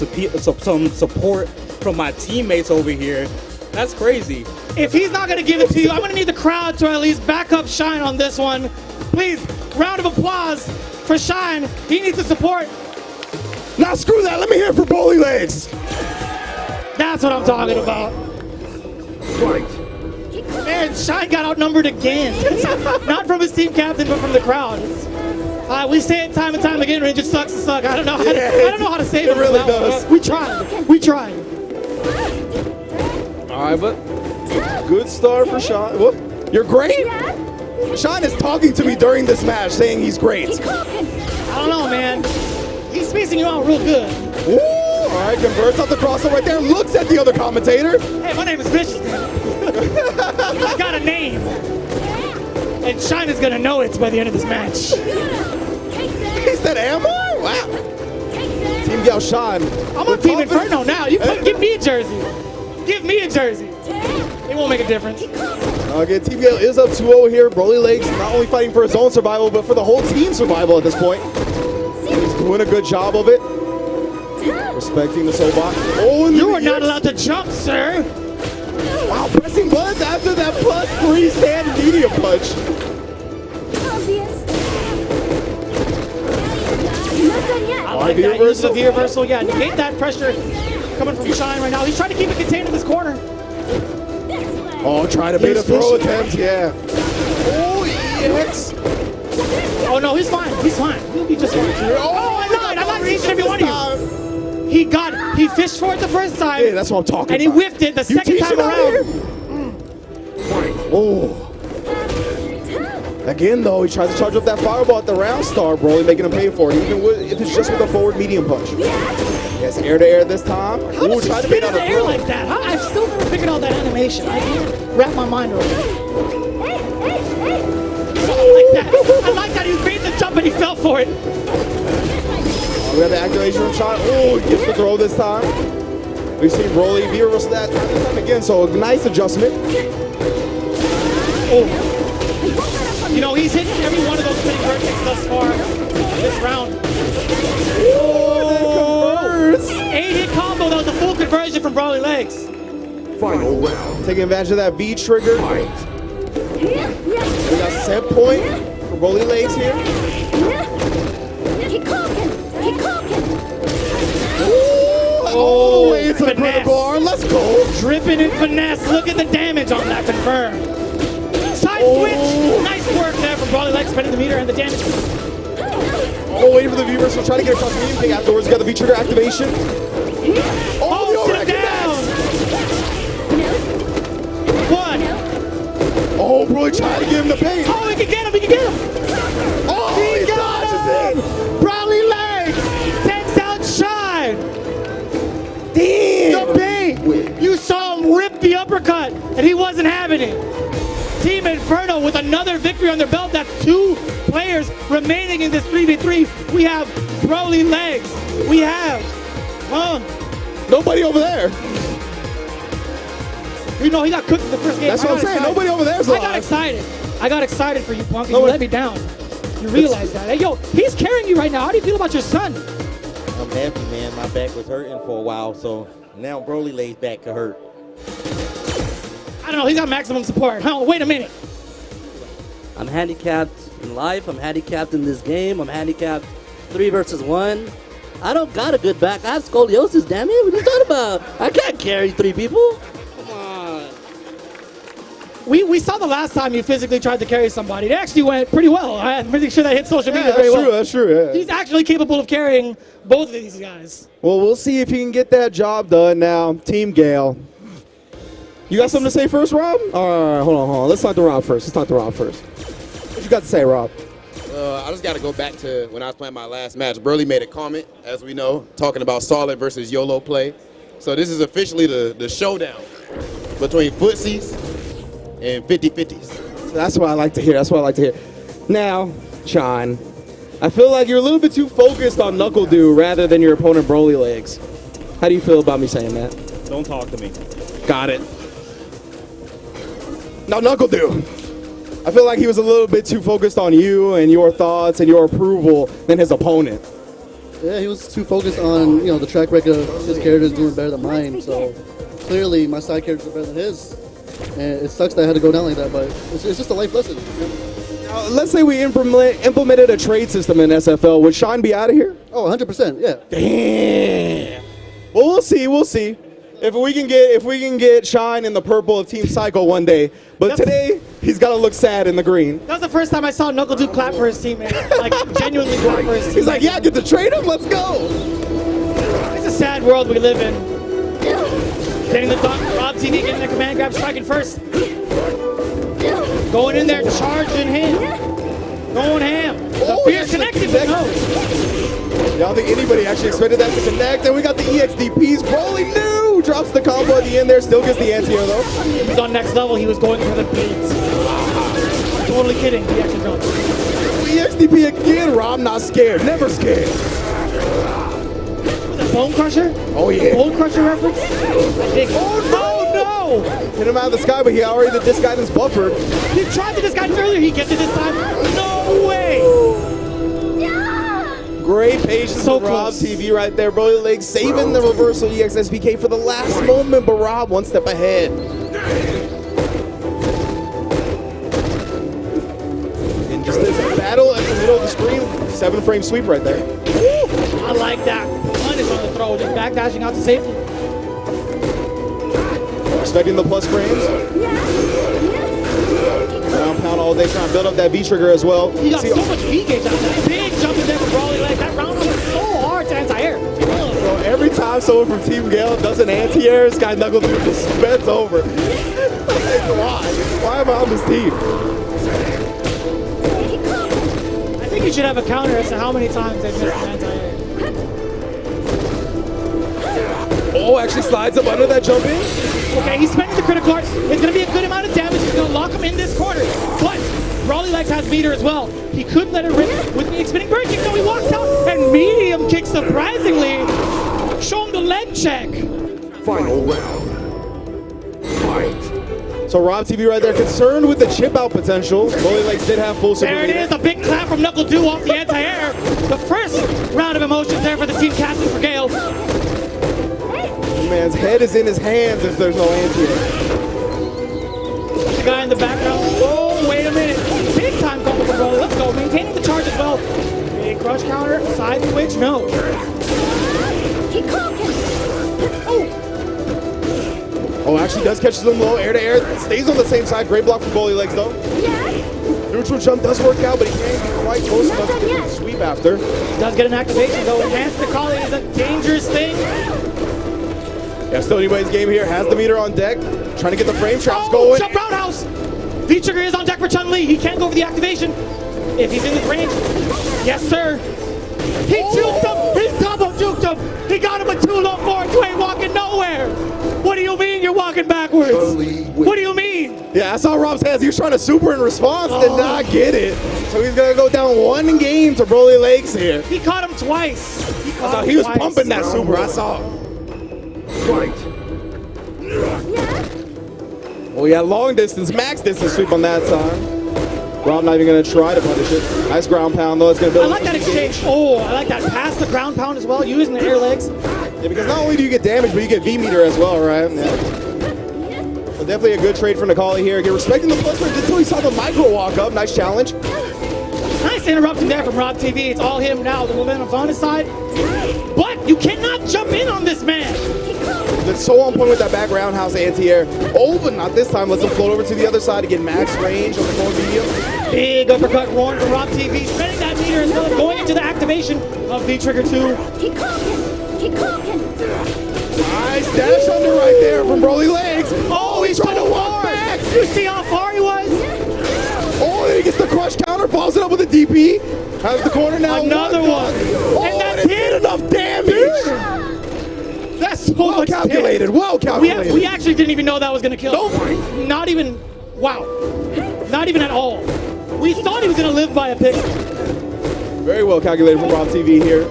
support from my teammates over here. That's crazy. If he's not going to give it to you, I'm going to need the crowd to at least back up Shine on this one. Please, round of applause for Shine. He needs the support. Now screw that. Let me hear it for BrolyLegs. That's what I'm talking about. Man, Shine got outnumbered again. Not from his team captain, but from the crowd. We say it time and time again, Range. It sucks to suck. I don't know how to say it. It really does. We tried. We tried. All right, but good start for Shine. What? You're great? Shine is talking to me during this match, saying he's great. I don't know, man. He's spacing you out real good. Ooh, all right, converts off the crossover right there. Looks at the other commentator. Hey, my name is Vicious. I got a name. And Shine is going to know it by the end of this match. He said, am I? Wow. Team Gale Shine. I'm on Team Inferno now. Give me a jersey. Give me a jersey. It won't make a difference. Again, Team Gale is up 2-0 here. BrolyLegs not only fighting for his own survival, but for the whole team's survival at this point. He's doing a good job of it. Respecting the Sobot. Oh, you are not allowed to jump, sir. Wow, pressing buttons after that +3 stand media punch. I like that use of the V-reversal. Yeah, negate that pressure coming from Shine right now. He's trying to keep it contained in this corner. Oh, trying to bait a throw attempt, yeah. Oh, EX. Oh, no, he's fine. He's fine. He'll be just fine. Oh, I lied each and every one of you. He fished for it the first time. Yeah, that's what I'm talking about. And he whiffed it the second time around. Oh. Again, though, he tries to charge up that fireball at the round star, Broly, making him pay for it, even if it's just with a forward medium punch. Yes, air to air this time. How does he spin in the air like that? I've still never figured out that animation. I can't wrap my mind around it. I like that. He was made the jump and he fell for it. We have the activation shot. Oh, he gets the throw this time. We've seen Broly V-reversal that time again, so a nice adjustment. Oh. You know, he's hitting every one of those spinning vertex thus far this round. Oh, 8-hit combo. That was a full conversion from BrolyLegs. Final round. Taking advantage of that V trigger. We got set point for BrolyLegs here. Keep cooking. Keep cooking. All the way into the critical arm. Let's go. Dripping in finesse. Look at the damage on that confirm. Side switch. Nice work there from BrolyLegs, spinning the meter and the damage. Oh, waiting for the V-reversal. Trying to get across the medium kick afterwards. Got the V-trigger activation. Oh, the overhead connects. One. Oh, Broly trying to give him the bait. Oh, he can get him. He can get him. Oh, he dodges it. BrolyLegs takes out Shine. Damn. The bait. You saw him rip the uppercut, and he wasn't having it. Team Inferno with another victory on their belt. That's 2 players remaining in this 3v3. We have BrolyLegs. We have, nobody over there. You know, he got cooked in the first game. That's what I'm saying. Excited. Nobody over there's I alive. got excited. I got excited for you, Punk, and you let me down. You realize that. Hey, yo, he's carrying you right now. How do you feel about your son? I'm happy, man. My back was hurting for a while, so now BrolyLegs' back could hurt. I don't know. He got maximum support. Wait a minute. I'm handicapped in life. I'm handicapped in this game. I'm handicapped 3 versus 1. I don't got a good back. I have scoliosis, damn it. What are you talking about? I can't carry 3 people. Come on. We saw the last time you physically tried to carry somebody. It actually went pretty well. I'm pretty sure that hit social media very well. That's true. Yeah. He's actually capable of carrying both of these guys. Well, we'll see if he can get that job done now. Team Gale. You got something to say first, Rob? All right, hold on. Let's talk to Rob first. What you got to say, Rob? I just got to go back to when I was playing my last match. Broly made a comment, as we know, talking about solid versus YOLO play. So this is officially the showdown between footsies and 50-50s. That's what I like to hear. Now, Sean, I feel like you're a little bit too focused on NuckleDu rather than your opponent BrolyLegs. How do you feel about me saying that? Don't talk to me. Got it. Now, NuckleDu. I feel like he was a little bit too focused on you and your thoughts and your approval than his opponent. Yeah, he was too focused on, the track record of his characters doing better than mine. So clearly my side characters are better than his. And it sucks that I had to go down like that, but it's just a life lesson. Now, let's say we implemented a trade system in SFL. Would Sean be out of here? Oh, 100%, yeah. Damn. Well, we'll see. If we can get Shine in the purple of Team Psycho one day, but today he's got to look sad in the green. That was the first time I saw NuckleDu clap for his teammate. Like, genuinely clap for his teammate. He's like, yeah, get to trade him, let's go. It's a sad world we live in. Getting the dunk, Rob TD getting the command grab, striking first. Going in there, charging him. Going ham. The fear connected, but no. I don't think anybody actually expected that to connect, and we got the EXDPs. Broly drops the combo at the end there, still gets the anti-air though. He's on next level, he was going for the beats. I'm totally kidding, he actually dropped it. EXDP again, Rob not scared, never scared. Was that Bone Crusher? Oh yeah. Bone Crusher reference? I think. Oh no! Hit him out of the sky, but he already the disguidance buffered. He tried the disguidance earlier, he gets it this time. No way! Great patience from Rob TV right there. BrolyLegs saving the reversal EXSPK for the last moment, but Rob one step ahead. And just this battle at the middle of the screen, 7-frame sweep right there. I like that. Punish on the throw, just backdashing out to safety. Expecting the plus frames. Ground pound all day, trying to build up that V trigger as well. He got so much V gauge out there. Big jump in there for BrolyLegs. That round was so hard to anti-air. So every time someone from Team Gale does an anti-air, this guy NuckleDu just speds over. Why? Why am I on this team? we should have a counter as to how many times they've missed an anti-air. Oh, actually slides up under that jump in. Okay, he's spending the critical art. It's going to be a good amount of damage. He's going to lock him in this corner. But BrolyLegs has meter as well. He could let it rip with the spinning bird kick. So he walks out and medium kick, surprisingly. Show him the leg check. Final round. Fight. So Rob TV right there, concerned with the chip out potential. BrolyLegs did have full super There it meter. is, a big clap from NuckleDu off the anti-air. The first round of emotions there for the team captain for Gale. Man's head is in his hands if there's no anti-air. The guy in the background. Oh, wait a minute. Big time combo for Broly. Let's go. Maintaining the charge as well. Big crush counter. Side switch. No. Oh, actually does catch them low, air to air. Stays on the same side. Great block for BrolyLegs though. Neutral jump does work out, but he can't get quite close enough to get the sweep after. Does get an activation though. Enhanced Nikali is a dangerous thing. Yeah, still anybody's game here. Has the meter on deck. Trying to get the frame traps going. Jump roundhouse. V-trigger is on deck for Chun-Li. He can't go for the activation if he's in his range. Yes, sir. He juked him. He double juked him. He got him a 2 low forward. You ain't walking nowhere. What do you mean you're walking backwards? What do you mean? Yeah, I saw Rob's hands. He was trying to super in response, did not get it. So he's going to go down 1 game to BrolyLegs here. He caught him twice. He was pumping that super. I saw him. Fight. Oh yeah, long distance, max distance sweep on that time. Rob not even going to try to punish it. Nice ground pound though. It's going to build. I like that exchange. Oh, I like that pass the ground pound as well, using the air legs. Yeah, because not only do you get damage, but you get V meter as well, right? Yeah. So definitely a good trade for Nikali here. Again, respecting the plus range until he saw the micro walk up. Nice challenge. Nice interruption there from Rob TV. It's all him now. The momentum's on his side. But you cannot jump in on this man. That's so on point with that back roundhouse anti-air. Oh, but not this time. Lets him float over to the other side to get max range on the core medium. Big uppercut roaring from Rob TV. Spending that meter as well, going into the activation of V-trigger 2. Nice dash under right there from BrolyLegs. Oh, he's trying to walk back. You see how far he was? Oh, and he gets the crush counter, follows it up with a DP. Has the corner now. Another one. Oh, And that's it did enough damage. That's so Well much calculated, damage. well calculated. We actually didn't even know that was going to kill him. Not even, wow. Not even at all. We thought he was going to live by a pick. Very well calculated from Rob TV here.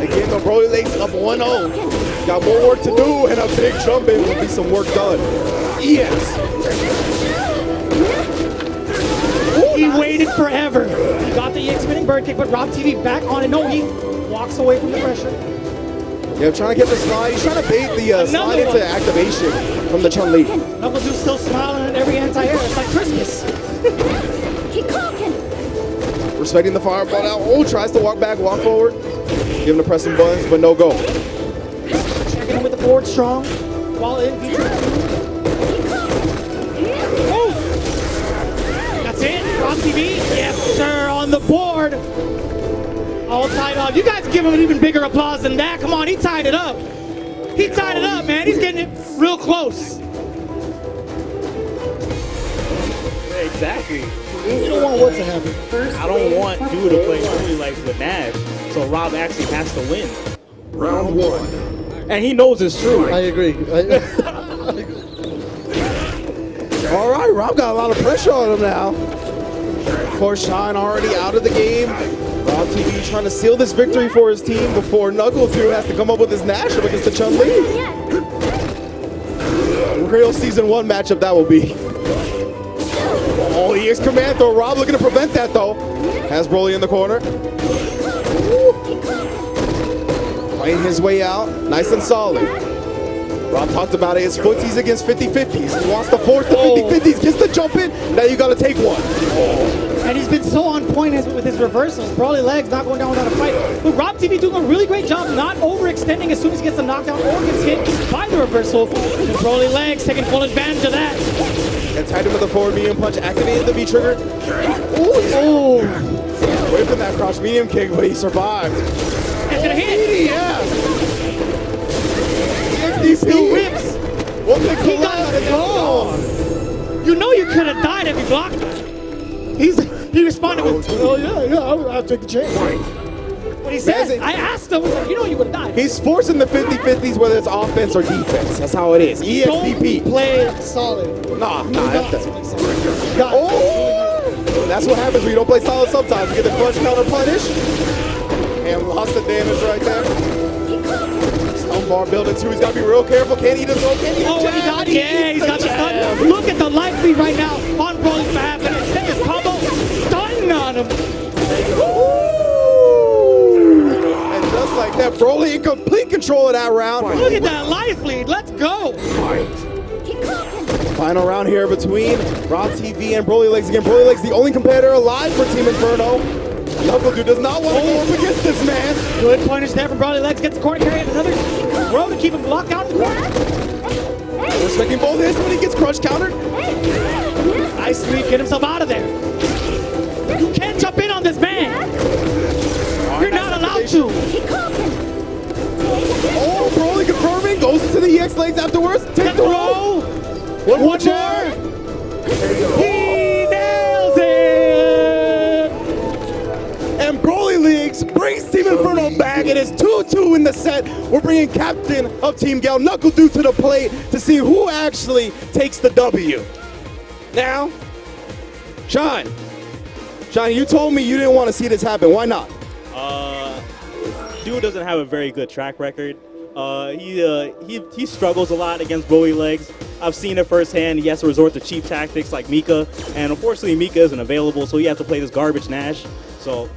Again, the BrolyLegs up 1-0. Got more work to do, and a big jump in will be some work done. Yes. He waited forever. He got the spinning bird kick, but Rob TV back on it. No, he walks away from the pressure. Yeah, trying to get the slide. He's trying to bait the slide into activation from the Chun-Li. NuckleDu still smiling at every anti-air. It's like Christmas. Respecting the fireball now. Oh, tries to walk back, walk forward. Giving the pressing buttons, but no go. Checking him with the forward strong. While in V-trigger 2. Oh! That's it. Rob TV. Yes, sir. On the board. All tied up. You guys give him an even bigger applause than that. Come on, he tied it up. He tied it up, man. He's getting it real close. Exactly. You don't want what to happen. I don't want Dude to play BrolyLegs with Nash, so Rob actually has to win. Round 1. And he knows it's true. I agree. All right, Rob got a lot of pressure on him now. Of course, Shine already out of the game. Rob TV trying to seal this victory for his team before NuckleDu has to come up with his Nash up against the Chun-Li. Real Season 1 matchup that will be. Oh, he is command throw. Rob looking to prevent that though. Has Broly in the corner. Fighting his way out. Nice and solid. Rob talked about it. His footsies against 50-50s. He wants to force the 50-50s. Gets the jump in. Now you got to take one. And he's been so on point with his reversals. BrolyLegs not going down without a fight. But Rob TV doing a really great job not overextending as soon as he gets the knockdown or gets hit by the reversal. And BrolyLegs taking full advantage of that. And tied him with a forward medium punch. Activated the V-trigger. Oh! Whipping that cross medium kick, but he survived. It's gonna hit! Yeah! He still whips! He got it! Oh! You know you could have died if you blocked him. He responded with, "Oh yeah, I'll take the chance." Fight. What he said, I asked him, I was like, "You know you would have died." He's forcing the 50-50s, whether it's offense or defense. That's how it is. EXDP. Don't play solid. Nah, that's that's what happens when you don't play solid sometimes. You get the clutch counter punish. And lost the damage right there. Stone bar building too. He's got to be real careful. Can he just throw? Can he? Oh, and he got it. Yeah, he's got the stun. Look at the life lead right now on Broly's behalf. And instead his combo stun on him. And just like that, Broly in complete control of that round. Look at that life lead. Let's go. Final round here between Rob TV and BrolyLegs again. BrolyLegs, the only competitor alive for Team Inferno. NuckleDu does not want to go up against this man. Good punish there from BrolyLegs. Gets the corner carry and another throw to keep him locked down in the corner. Respecting both hits when he gets crush countered. Nice sweep. Get himself out of there. You can't jump in on this man. You're not allowed to. Oh, Broly confirming. Goes to the EX legs afterwards. Take the roll. One more. He nails it! And BrolyLegs brings Team Inferno back. It is 2-2 in the set. We're bringing captain of Team Gale, NuckleDu, to the plate to see who actually takes the W. Now, Sean, you told me you didn't want to see this happen. Why not? Dude doesn't have a very good track record. He struggles a lot against BrolyLegs. I've seen it firsthand. He has to resort to cheap tactics like Mika, and unfortunately Mika isn't available, so he has to play this garbage Nash. So,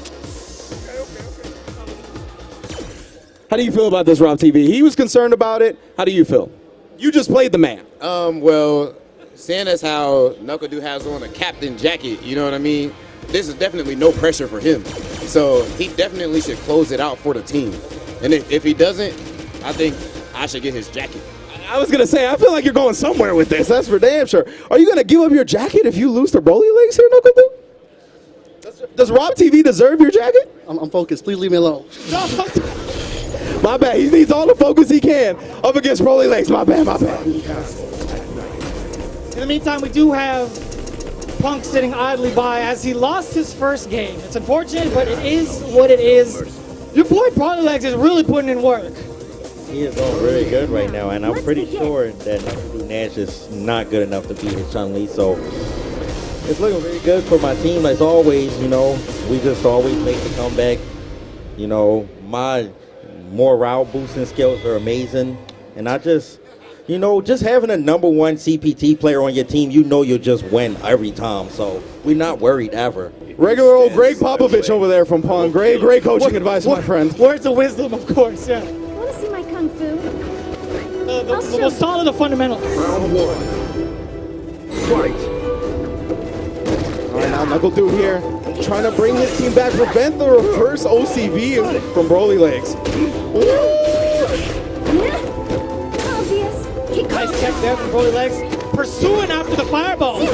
how do you feel about this, Rob TV? He was concerned about it. How do you feel? You just played the man. Well, seeing as how NuckleDu has on a captain jacket, you know what I mean? This is definitely no pressure for him. So he definitely should close it out for the team. And if he doesn't, I think I should get his jacket. I was gonna say, I feel like you're going somewhere with this. That's for damn sure. Are you gonna give up your jacket if you lose to BrolyLegs here, NuckleDu? Does Rob TV deserve your jacket? I'm focused. Please leave me alone. My bad. He needs all the focus he can up against BrolyLegs. My bad. In the meantime, we do have Punk sitting idly by as he lost his first game. It's unfortunate, but it is what it is. Your boy BrolyLegs is really putting in work. He is doing really good right now, and I'm pretty sure that NuckleDu Nash is not good enough to beat his Chun-Li, so it's looking really good for my team. As always, you know, we just always make the comeback. You know, my morale boosting skills are amazing, and I just, you know, just having a #1 CPT player on your team, you know you'll just win every time, so we're not worried ever. Regular old Greg Popovich over there from Pong. Great coaching advice, my friend. Words of wisdom, of course, yeah. Want to see my kung fu? The most solid of fundamentals. Round 1. Fight. All right, now NuckleDu here, trying to bring his team back, prevent the reverse OCV from BrolyLegs. Nice check there from BrolyLegs, pursuing after the fireball.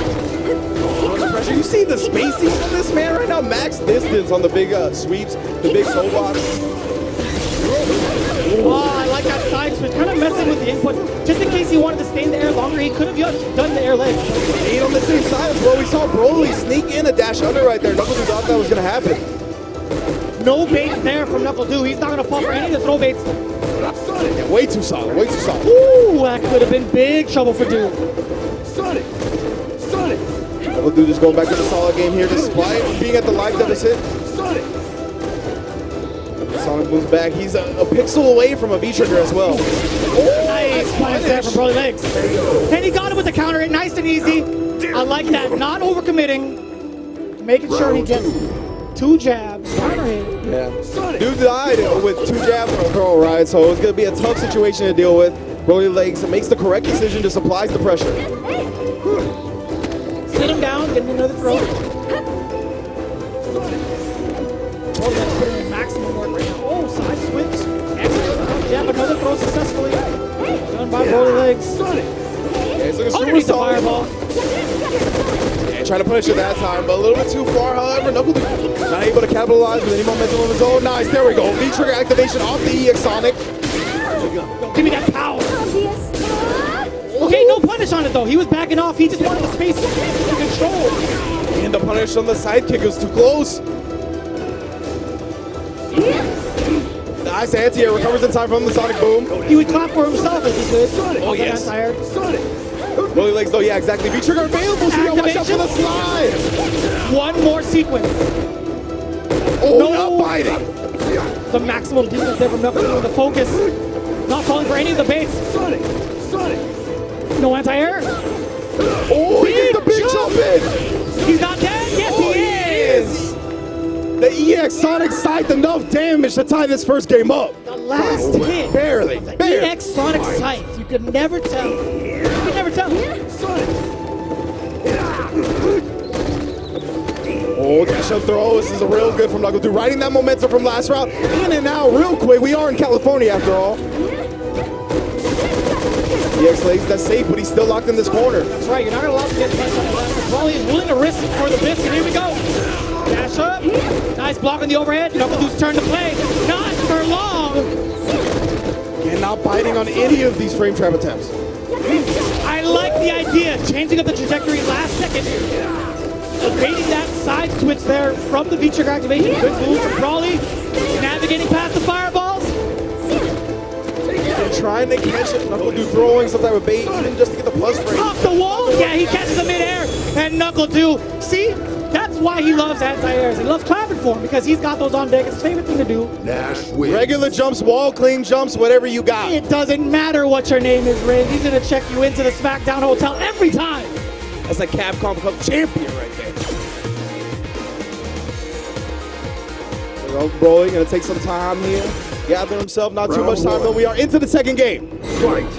Pressure. You see the spacing of this man right now? Max distance on the big sweeps, the big soul box. Oh, I like that side switch, kind of messing with the inputs. Just in case he wanted to stay in the air longer, he could have done the air leg. 8 on the same side as well. We saw Broly sneak in a dash under right there. NuckleDu thought that was going to happen. No baits there from NuckleDu. He's not going to fall for any of the throw baits. Yeah, way too solid, way too solid. Ooh, that could have been big trouble for Dude. NuckleDu just going back to the solid game here despite being at the life deficit. Sonic moves back. He's a pixel away from a V-trigger as well. Nice punish there from BrolyLegs. And he got it with the counter, nice and easy. I like that, not overcommitting. Making sure he gets 2 jabs, counter hit. Yeah. Dude died with 2 jabs from a curl, right? So it's going to be a tough situation to deal with. BrolyLegs makes the correct decision, just applies the pressure. Sit him down, get him another throw. BrolyLegs putting in maximum work right now. Oh, side switch. Excellent jab, another throw successfully. Done by BrolyLegs. Yeah, he's looking super Underneath the solid. fireball. Yeah, trying to punish it that time, but a little bit too far, however. NuckleDu not able to capitalize with any momentum of his own. Nice, there we go. V-trigger activation off the EX Sonic. Yo, give me that power. Okay, no punish on it though. He was backing off. He just wanted the space to control. And the punish on the sidekick was too close. Nice anti-air, recovers in time from the Sonic Boom. He would clap for himself if he could. Oh, yes. Tired. BrolyLegs though, yeah, exactly. V-trigger available, so you gotta watch out for the slide. One more sequence. Oh, no. not biting. The maximum defense there from NuckleDu with the focus. Not falling for any of the baits. No anti-air. Oh, he gets the big jump in. He's not dead. Yes, he is. The EX Sonic scythe enough damage to tie this first game up. The last hit. Barely. EX Sonic scythe. You could never tell. You could never tell. Oh, dash up throw. This is a real good from NuckleDu. Riding that momentum from last round. In and out real quick. We are in California after all. EX Legs, that's safe, but he's still locked in this corner. That's right. You're not allowed to get punched on the left. Broly is willing to risk for the biscuit. Here we go. Dash up. Nice block on the overhead. NuckleDu's turn to play. Not for long. Again, not biting on any of these frame trap attempts. I like the idea. Changing up the trajectory last second. Evading that side switch there from the V-trigger activation. Good move from Broly. Navigating past the fireballs. And trying to catch it. NuckleDu throwing some type of bait even just to get the plus frame. Off the wall. Yeah, he catches him midair. And NuckleDu. See? That's why he loves anti-airs. He loves clapping for him because he's got those on deck. It's his favorite thing to do. Nash wins. Regular jumps, wall clean jumps, whatever you got. It doesn't matter what your name is, Ray. He's going to check you into the SmackDown Hotel every time. That's a Capcom Cup champion right there. Broly gonna take some time here. Gather himself, not too much time though. We are into the second game. Fight.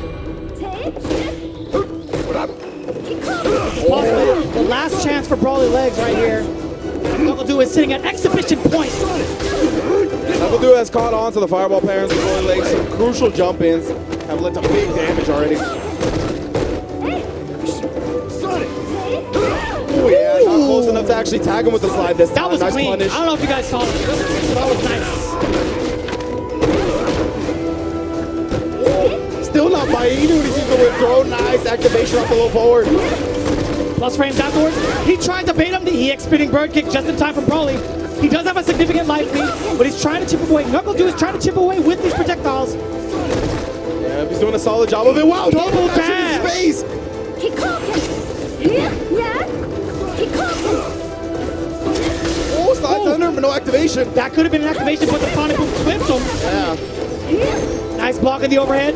The last chance for BrolyLegs right here. NuckleDu is sitting at exhibition point. NuckleDu has caught on to the fireball parents with BrolyLegs. Some crucial jump ins have led to big damage already. Oh yeah, not close enough to actually tag him with the slide this time. That was nice clean. punish. I don't know if you guys saw it. That was nice. Still not biting. He knew what he sees the whip throw. Nice activation off the low forward. Plus frames afterwards. He tried to bait him. The EX spinning bird kick just in time from Broly. He does have a significant life lead, but he's trying to chip away. NuckleDu is trying to chip away with these projectiles. Yeah, he's doing a solid job of it. Wow, double dash. Space. Oh, slides under, but no activation. That could have been an activation, but the Sonic Boom flipped him. Yeah. Nice block in the overhead.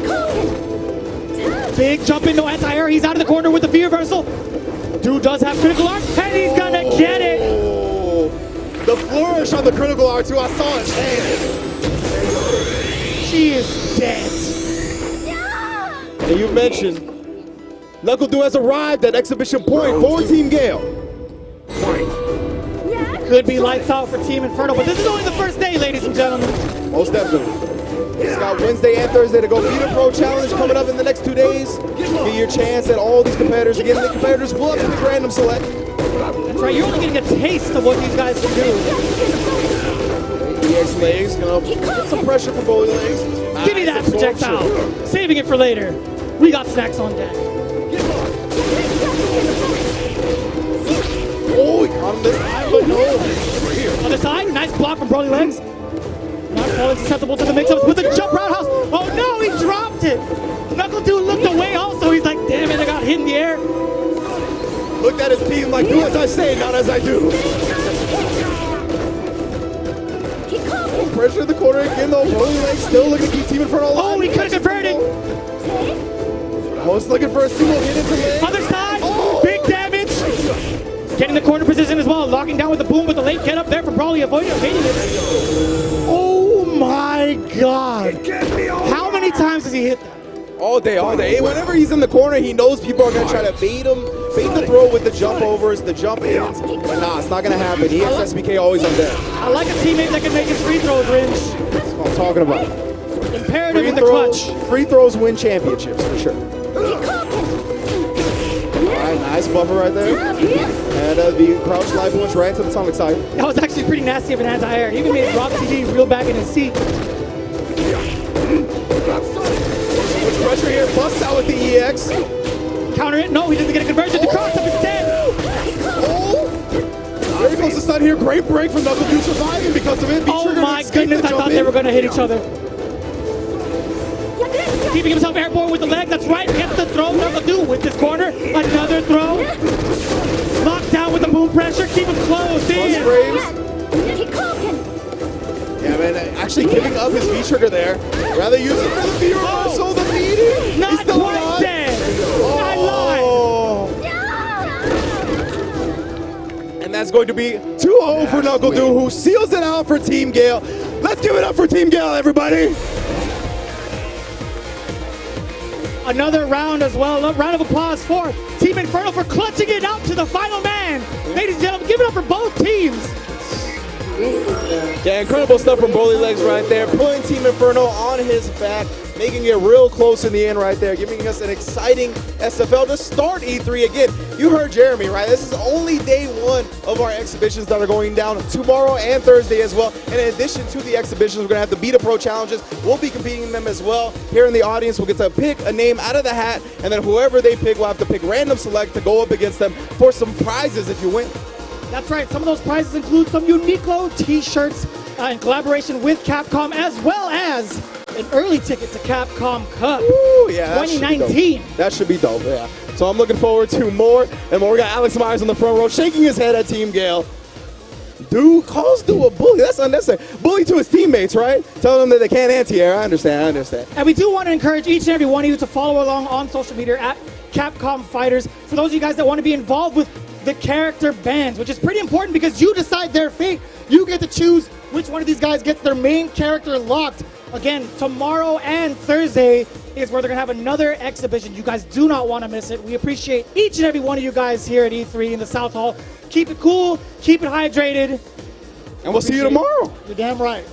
Big jump in, no anti-air. He's out of the corner with the V reversal. Dude does have critical arc, and he's gonna get it. Oh, the flourish on the critical arc too. I saw it. She is dead. And you mentioned NuckleDu has arrived at exhibition point for Team Gale. Could be lights out for Team Inferno, but this is only the first day, ladies and gentlemen. Most definitely. It's got Wednesday and Thursday to go. Beat a Pro Challenge coming up in the next 2 days. Get your chance at all these competitors. Again, the competitors will have to pick random select. That's right, you're only getting a taste of what these guys can do. EX Legs gonna get some pressure for BrolyLegs. Give me that projectile. Saving it for later. We got snacks on deck. Oh, he caught him this time, but no. Other side, nice block from BrolyLegs. Not falling susceptible to the mix-ups with the jump roundhouse. Oh no, he dropped it. NuckleDu looked away also. He's like, damn it, I got hit in the air. Looked at his team like, do as I say, not as I do. Oh, pressure in the corner again though. BrolyLegs still looking to keep Team Inferno alive. Oh, he could have converted. Most looking for a single hit into leg. Other side, big damage. Getting the corner position as well. Locking down with the boom with the late get up there for Broly, avoiding evading it. Oh my God. How many times has he hit that? All day, all day. Whenever he's in the corner, he knows people are going to try to bait him, bait the throw with the jump overs, the jump ins. But nah, it's not going to happen. EX SBK always on deck. I like a teammate that can make his free throws, Ringe. That's what I'm talking about. Imperative in the clutch. Free throws win championships, for sure. Alright, nice buffer right there. And the crouch live punch right into the Sonic side. That was actually pretty nasty of an anti-air. He even made Rob CD reel back in his seat. So much pressure here, busts out with the EX. counter it. No, he doesn't get a conversion. The cross up instead. Very close to stun here. Great break from NuckleDu, surviving because of it. Oh my goodness, I thought they were going to hit each other. Keeping himself airborne with the legs. That's right. Gets the throw. NuckleDu with this corner. Another throw. Locked down with the boom pressure. Keep him closed in. Yeah, man, actually giving up his V-trigger there. Rather use it for the V-reversal, the meeting. Not quite dead. I lied. And that's going to be 2-0 for NuckleDu, who seals it out for Team Gale. Let's give it up for Team Gale, everybody. Another round as well. A round of applause for Team Inferno for clutching it out to the final man. Ladies and gentlemen, give it up for both teams. Yeah, incredible stuff from BrolyLegs right there, pulling Team Inferno on his back, making it real close in the end right there, giving us an exciting SFL to start E3 again. You heard Jeremy, right? This is only day one of our exhibitions that are going down tomorrow and Thursday as well. And in addition to the exhibitions, we're going to have the Beta Pro challenges. We'll be competing in them as well. Here in the audience, we'll get to pick a name out of the hat, and then whoever they pick, we'll have to pick random select to go up against them for some prizes if you win. That's right. Some of those prizes include some Uniqlo t-shirts in collaboration with Capcom, as well as an early ticket to Capcom Cup Ooh, yeah, 2019. That should be dope, yeah. So I'm looking forward to more and more. We got Alex Myers on the front row shaking his head at Team Gale. Dude calls Dude a bully. That's unnecessary. Bully to his teammates, right? Tell them that they can't anti-air. I understand. And we do want to encourage each and every one of you to follow along on social media at Capcom Fighters. For those of you guys that want to be involved with the character bands, which is pretty important because you decide their fate. You get to choose which one of these guys gets their main character locked. Again, tomorrow and Thursday is where they're going to have another exhibition. You guys do not want to miss it. We appreciate each and every one of you guys here at E3 in the South Hall. Keep it cool, keep it hydrated. And we'll see you tomorrow. You're damn right.